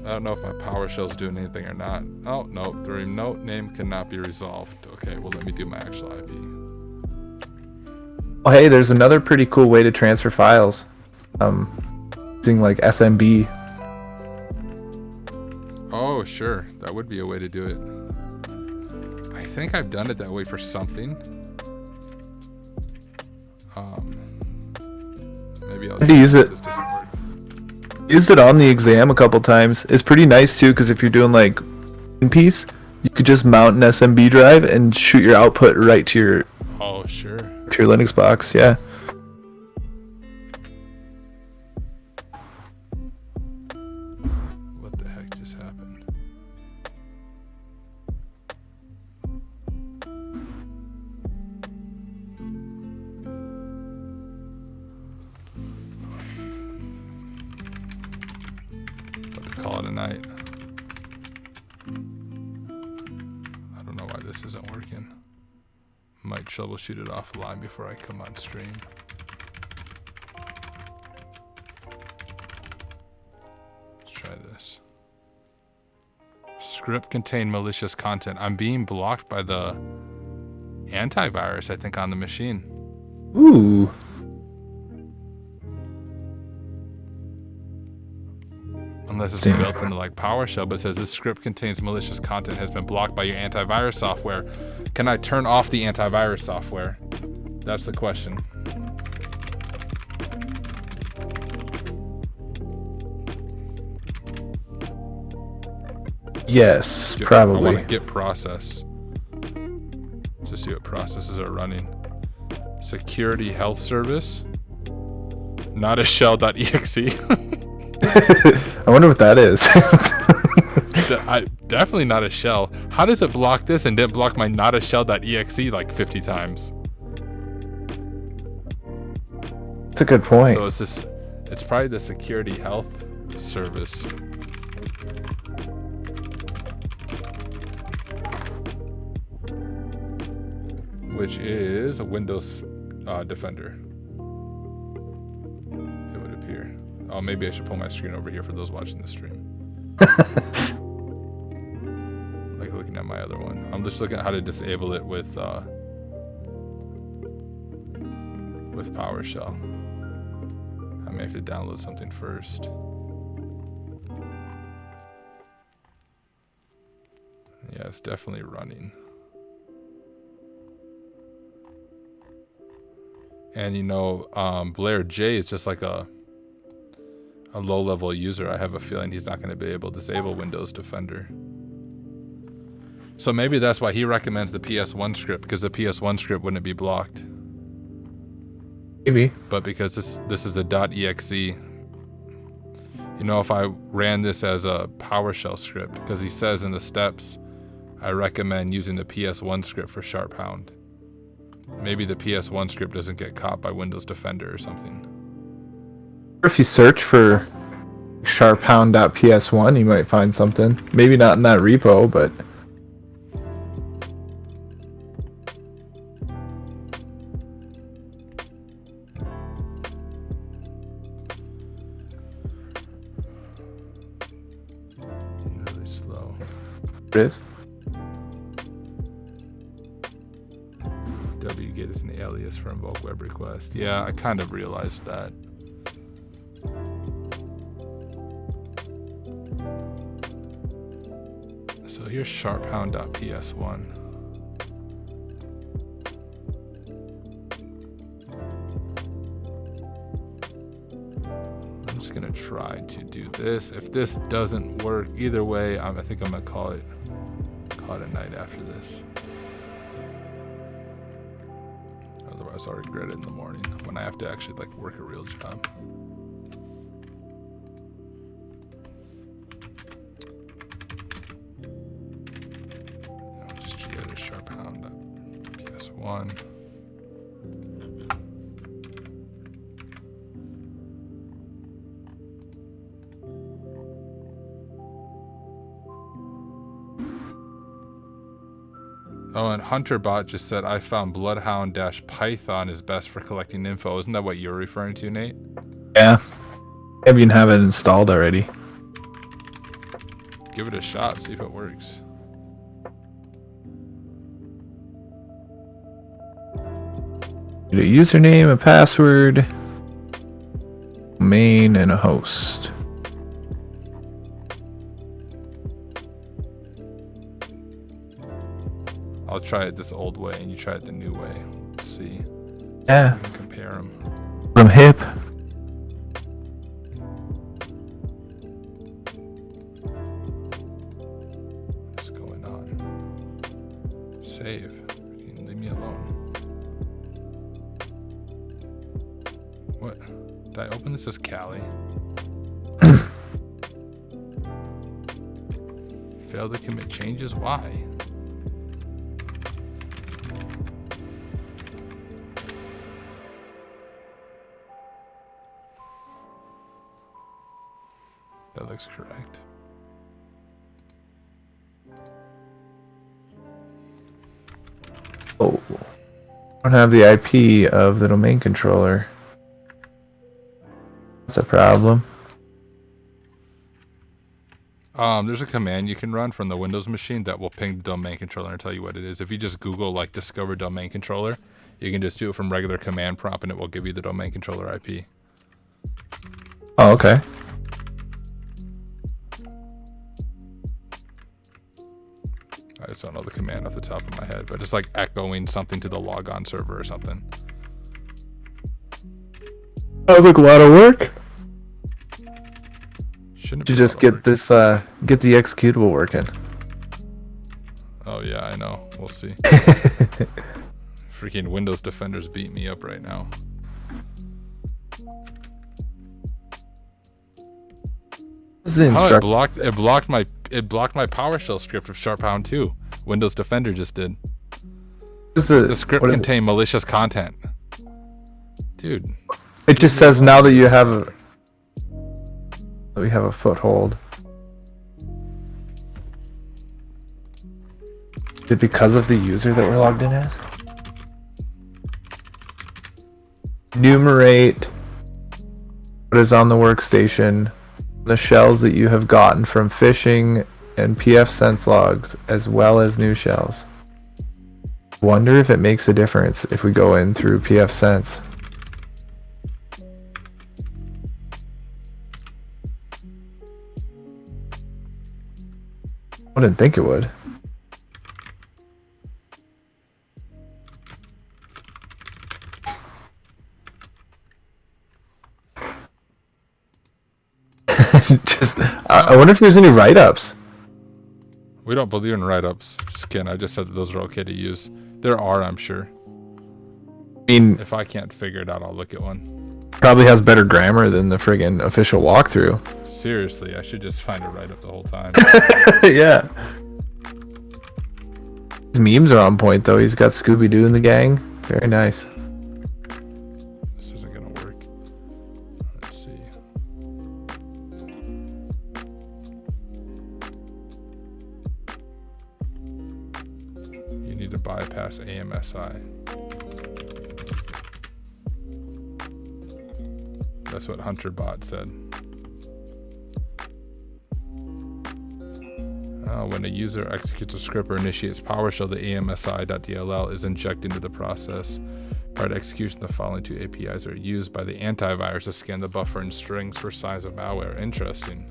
I don't know if my PowerShell's doing anything or not. Oh, no, the remote name cannot be resolved. Okay, well, let me do my actual IP. Oh, hey, there's another pretty cool way to transfer files. Using like SMB. Oh, sure. That would be a way to do it. I think I've done it that way for something. Maybe I'll use it. This doesn't work. Used it on the exam a couple times. It's pretty nice too, because if you're doing like in piece, you could just mount an SMB drive and shoot your output right to your Sure. to your Linux box. Yeah. What the heck just happened? Call it a night. I don't know why this isn't working. Might troubleshoot it offline before I come on stream. Let's try this. Script contain malicious content. I'm being blocked by the antivirus, I think, on the machine. Ooh. Unless it's built into like PowerShell, but it says this script contains malicious content, has been blocked by your antivirus software. Can I turn off the antivirus software? That's the question. Yes, I probably. want to get process. Just see what processes are running. Security health service. Not a shell.exe. I wonder what that is. Definitely not a shell. How does it block this and didn't block my not a shell.exe like 50 times? That's a good point. So it's probably the security health service. Which is a Windows Defender. It would appear. Oh, maybe I should pull my screen over here for those watching the stream. Like looking at my other one. I'm just looking at how to disable it with PowerShell. I may have to download something first. Yeah, it's definitely running. And you know, Blair J is just like a low-level user. I have a feeling he's not going to be able to disable Windows Defender. So maybe that's why he recommends the PS1 script, because the PS1 script wouldn't be blocked. Maybe. But because this is a .exe, you know, if I ran this as a PowerShell script, because he says in the steps, I recommend using the PS1 script for #. Maybe the PS1 script doesn't get caught by Windows Defender or something. Or if you search for sharphound.ps1, you might find something. Maybe not in that repo, but... Really slow. It is. wget is an alias for invoke web request. Yeah, I kind of realized that. So here's sharphound.ps1. I'm just gonna try to do this. If this doesn't work, either way, I think I'm gonna call it a night after this. Otherwise, I'll regret it in the morning when I have to actually like work a real job. I'll just get a sharphound.ps1. Oh, and HunterBot just said, I found Bloodhound-Python is best for collecting info. Isn't that what you're referring to, Nate? Yeah. Maybe you can have it installed already. Give it a shot, see if it works. Need a username, a password, domain, and a host. I'll try it this old way and you try it the new way. Let's see. Yeah. We can compare them. From hip. What's going on? Save. Leave me alone. What? Did I open this as Cali? Failed to commit changes? Why? That looks correct. Oh. I don't have the IP of the domain controller. That's a problem. There's a command you can run from the Windows machine that will ping the domain controller and tell you what it is. If you just Google like discover domain controller, you can just do it from regular command prompt and it will give you the domain controller IP. Oh, okay. I just don't know the command off the top of my head, but it's like echoing something to the logon server or something. That was like a lot of work. Shouldn't You just get this, get the executable working. Oh yeah, I know. We'll see. Freaking Windows Defenders beat me up right now. Oh, it blocked my PowerShell script of Sharphound 2. Windows Defender just did. The script contained malicious content. Dude. It just says now that you have a foothold. Is it because of the user that we're logged in as? Enumerate what is on the workstation, the shells that you have gotten from phishing and pfSense logs, as well as new shells. Wonder if it makes a difference if we go in through pfSense. I didn't think it would. I wonder if there's any write-ups. We don't believe in write-ups. Just kidding. I just said that those are okay to use. There are, I'm sure. I mean, if I can't figure it out, I'll look at one. Probably has better grammar than the friggin' official walkthrough. Seriously, I should just find a write-up the whole time. Yeah. His memes are on point, though. He's got Scooby-Doo in the gang. Very nice. This isn't gonna work. Let's see. You need to bypass AMSI. That's what HunterBot said. When a user executes a script or initiates PowerShell, the AMSI.dll is injected into the process. Prior to execution, the following two APIs are used by the antivirus to scan the buffer and strings for signs of malware. Interesting.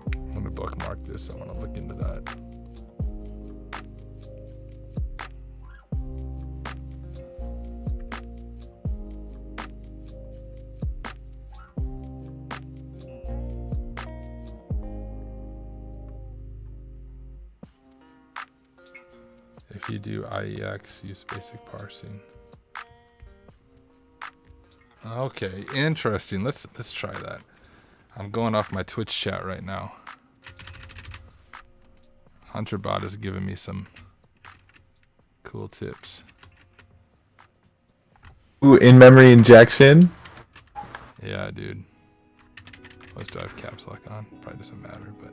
I'm going to bookmark this. I want to look into that. If you do IEX, use basic parsing. Okay, interesting. Let's try that. I'm going off my Twitch chat right now. HunterBot is giving me some cool tips. Ooh, in-memory injection? Yeah, dude. Most do I have caps lock on? Probably doesn't matter, but...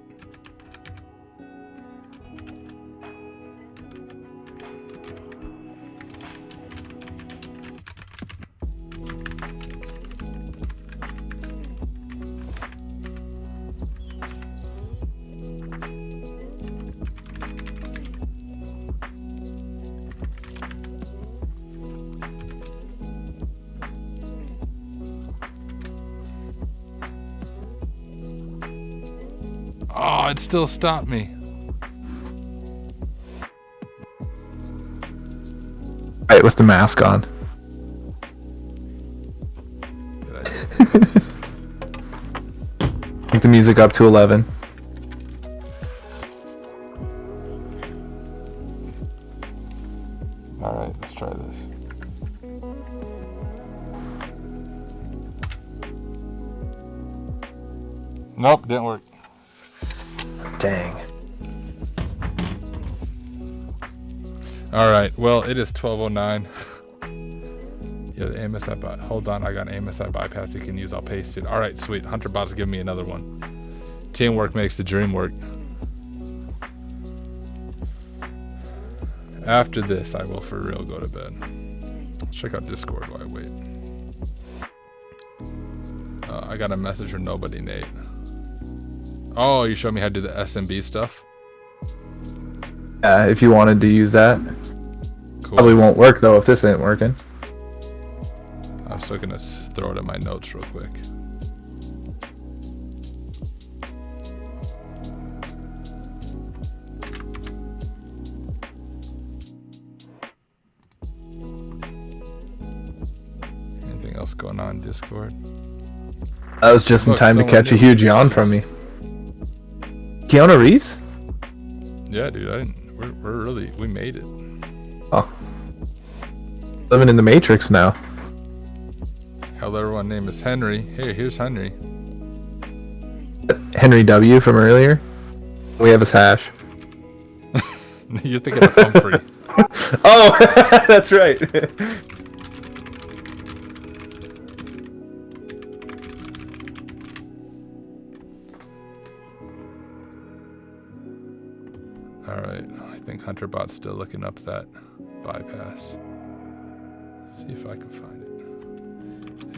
Oh, it still stopped me. Right, with the mask on. Take the music up to 11. All right, let's try this. Nope, didn't work. Dang. All right, well, it is 12:09. Yeah, the AMSI bot. Hold on, I got an AMSI bypass you can use. I'll paste it. All right, sweet. HunterBot's giving me another one. Teamwork makes the dream work. After this, I will for real go to bed. Check out Discord while I wait. I got a message from Nobody Nate. Oh, you showed me how to do the SMB stuff? If you wanted to use that. Cool. Probably won't work, though, if this ain't working. I'm still going to throw it in my notes real quick. Anything else going on in Discord? That was just in Look, time to someone catch a new. huge yawn from me. Keanu Reeves? Yeah, dude. We made it. Oh. Living in the Matrix now. Hell, everyone name is Henry. Hey, here's Henry. Henry W. from earlier. We have his hash. You're thinking of Humphrey. Oh, that's right. Alright, I think HunterBot's still looking up that bypass. See if I can find it.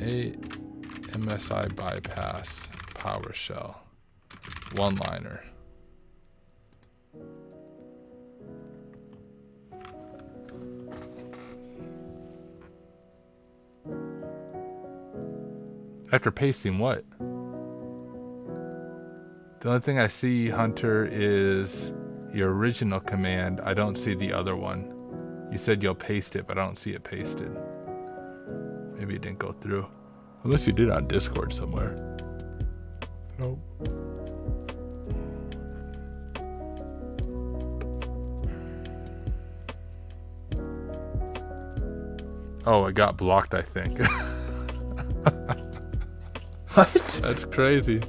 A MSI bypass PowerShell. One-liner. After pasting what? The only thing I see, Hunter, is your original command. I don't see the other one. You said you'll paste it, but I don't see it pasted. Maybe it didn't go through. Unless you did on Discord somewhere. Nope. Oh, it got blocked, I think. What? That's crazy.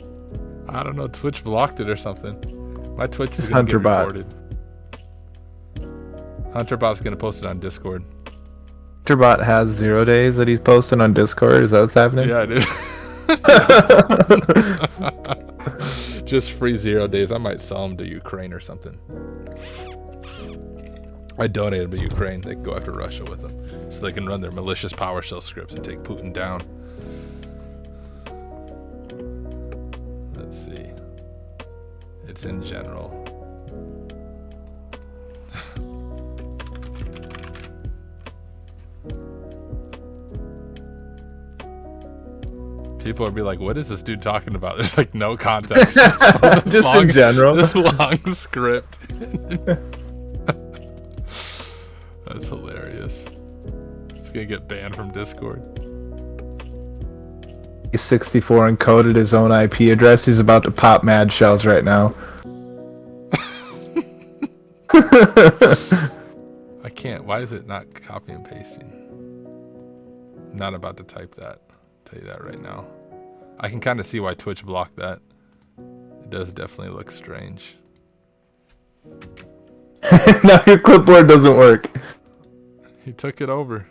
I don't know. Twitch blocked it or something. My Twitch is It's going to get HunterBot. reported. HunterBot's going to post it on Discord. HunterBot has 0 days that he's posting on Discord. Is that what's happening? Yeah, dude. Just free 0 days. I might sell them to Ukraine or something. I donated them to Ukraine. They can go after Russia with them. So they can run their malicious PowerShell scripts and take Putin down. Let's see. It's in general. People would be like, what is this dude talking about? There's like no context. Just in general. This long script. That's hilarious. It's gonna get banned from Discord. He's 64 encoded his own IP address. He's about to pop mad shells right now. I can't. Why is it not copy and pasting? I'm not about to type that. I'll tell you that right now. I can kind of see why Twitch blocked that. It does definitely look strange. Now your clipboard doesn't work. He took it over.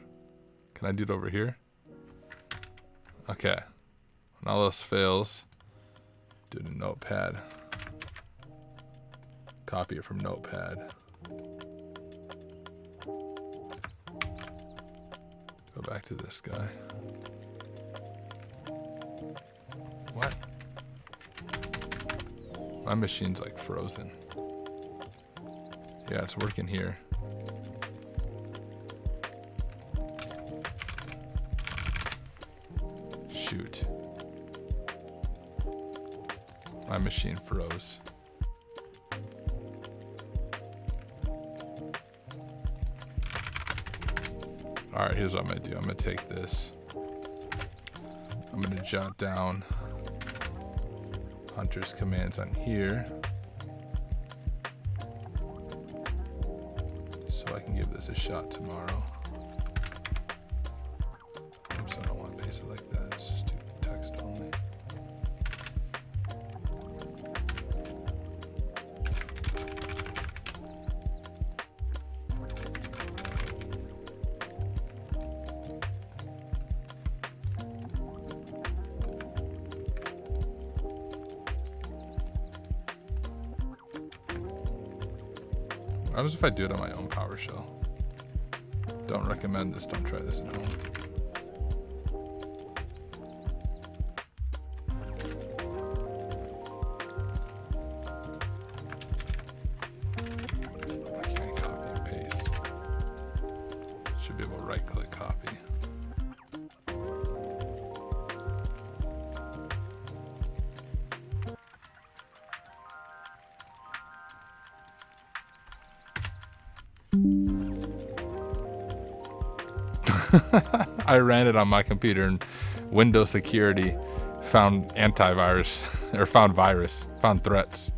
Can I do it over here? Okay. When all else fails, do it in Notepad. Copy it from Notepad. Go back to this guy. What? My machine's like frozen. Yeah, it's working here. Shoot. My machine froze. Alright, here's what I'm going to do. I'm going to take this. I'm going to jot down Hunter's commands on here. So I can give this a shot tomorrow. Oops, I don't want to paste it like that. It's just too text only. What happens if I do it on my own PowerShell? Don't recommend this. Don't try this at home. I can't copy and paste. Should be able to right-click copy. I ran it on my computer and Windows security found antivirus or found threats.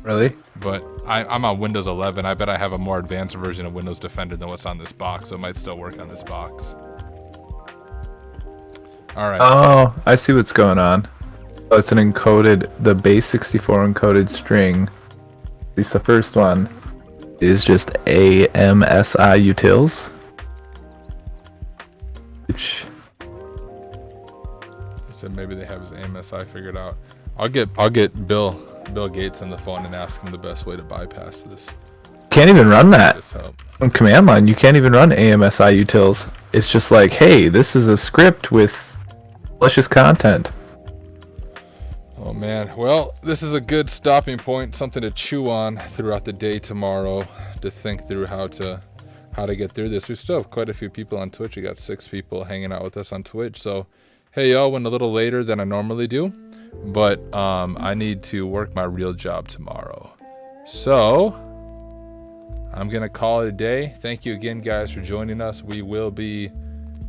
Really? But I'm on Windows 11. I bet I have a more advanced version of Windows Defender than what's on this box, so it might still work on this box. All right. Oh, I see what's going on. Oh, it's an encoded, the base 64 encoded string. At least the first one is just AMSI utils. Which... So maybe they have his AMSI figured out. I'll get Bill Gates on the phone and ask him the best way to bypass this. Can't even run that on command line. You can't even run AMSI utils. It's just like, hey, this is a script with malicious content. Oh man, well, this is a good stopping point, something to chew on throughout the day tomorrow, to think through how to get through this. We still have quite a few people on Twitch. We got 6 people hanging out with us on Twitch. So, hey y'all, went a little later than I normally do, but I need to work my real job tomorrow. So, I'm gonna call it a day. Thank you again, guys, for joining us. We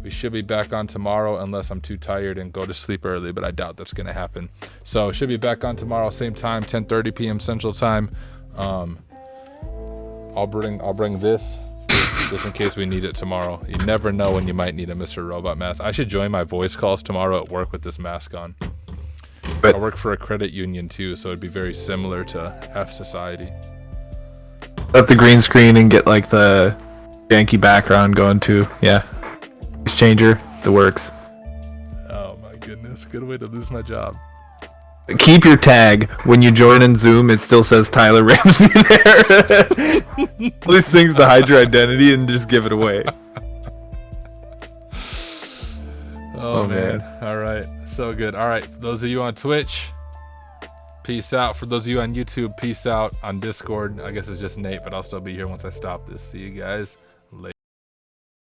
should be back on tomorrow unless I'm too tired and go to sleep early, but I doubt that's gonna happen. So should be back on tomorrow, same time, 10:30 p.m. Central Time. I'll bring this just in case we need it tomorrow. You never know when you might need a Mr. Robot mask. I should join my voice calls tomorrow at work with this mask on. But I work for a credit union too, so it'd be very similar to F Society. Up the green screen and get like the janky background going too. Yeah. Voice changer, the works. Oh my goodness, good way to lose my job. Keep your tag. When you join in Zoom, it still says Tyler Ramsbey there. All these things to hide your identity and just give it away. Oh man. All right. So good. All right. For those of you on Twitch, peace out. For those of you on YouTube, peace out. On Discord, I guess it's just Nate, but I'll still be here once I stop this. See you guys.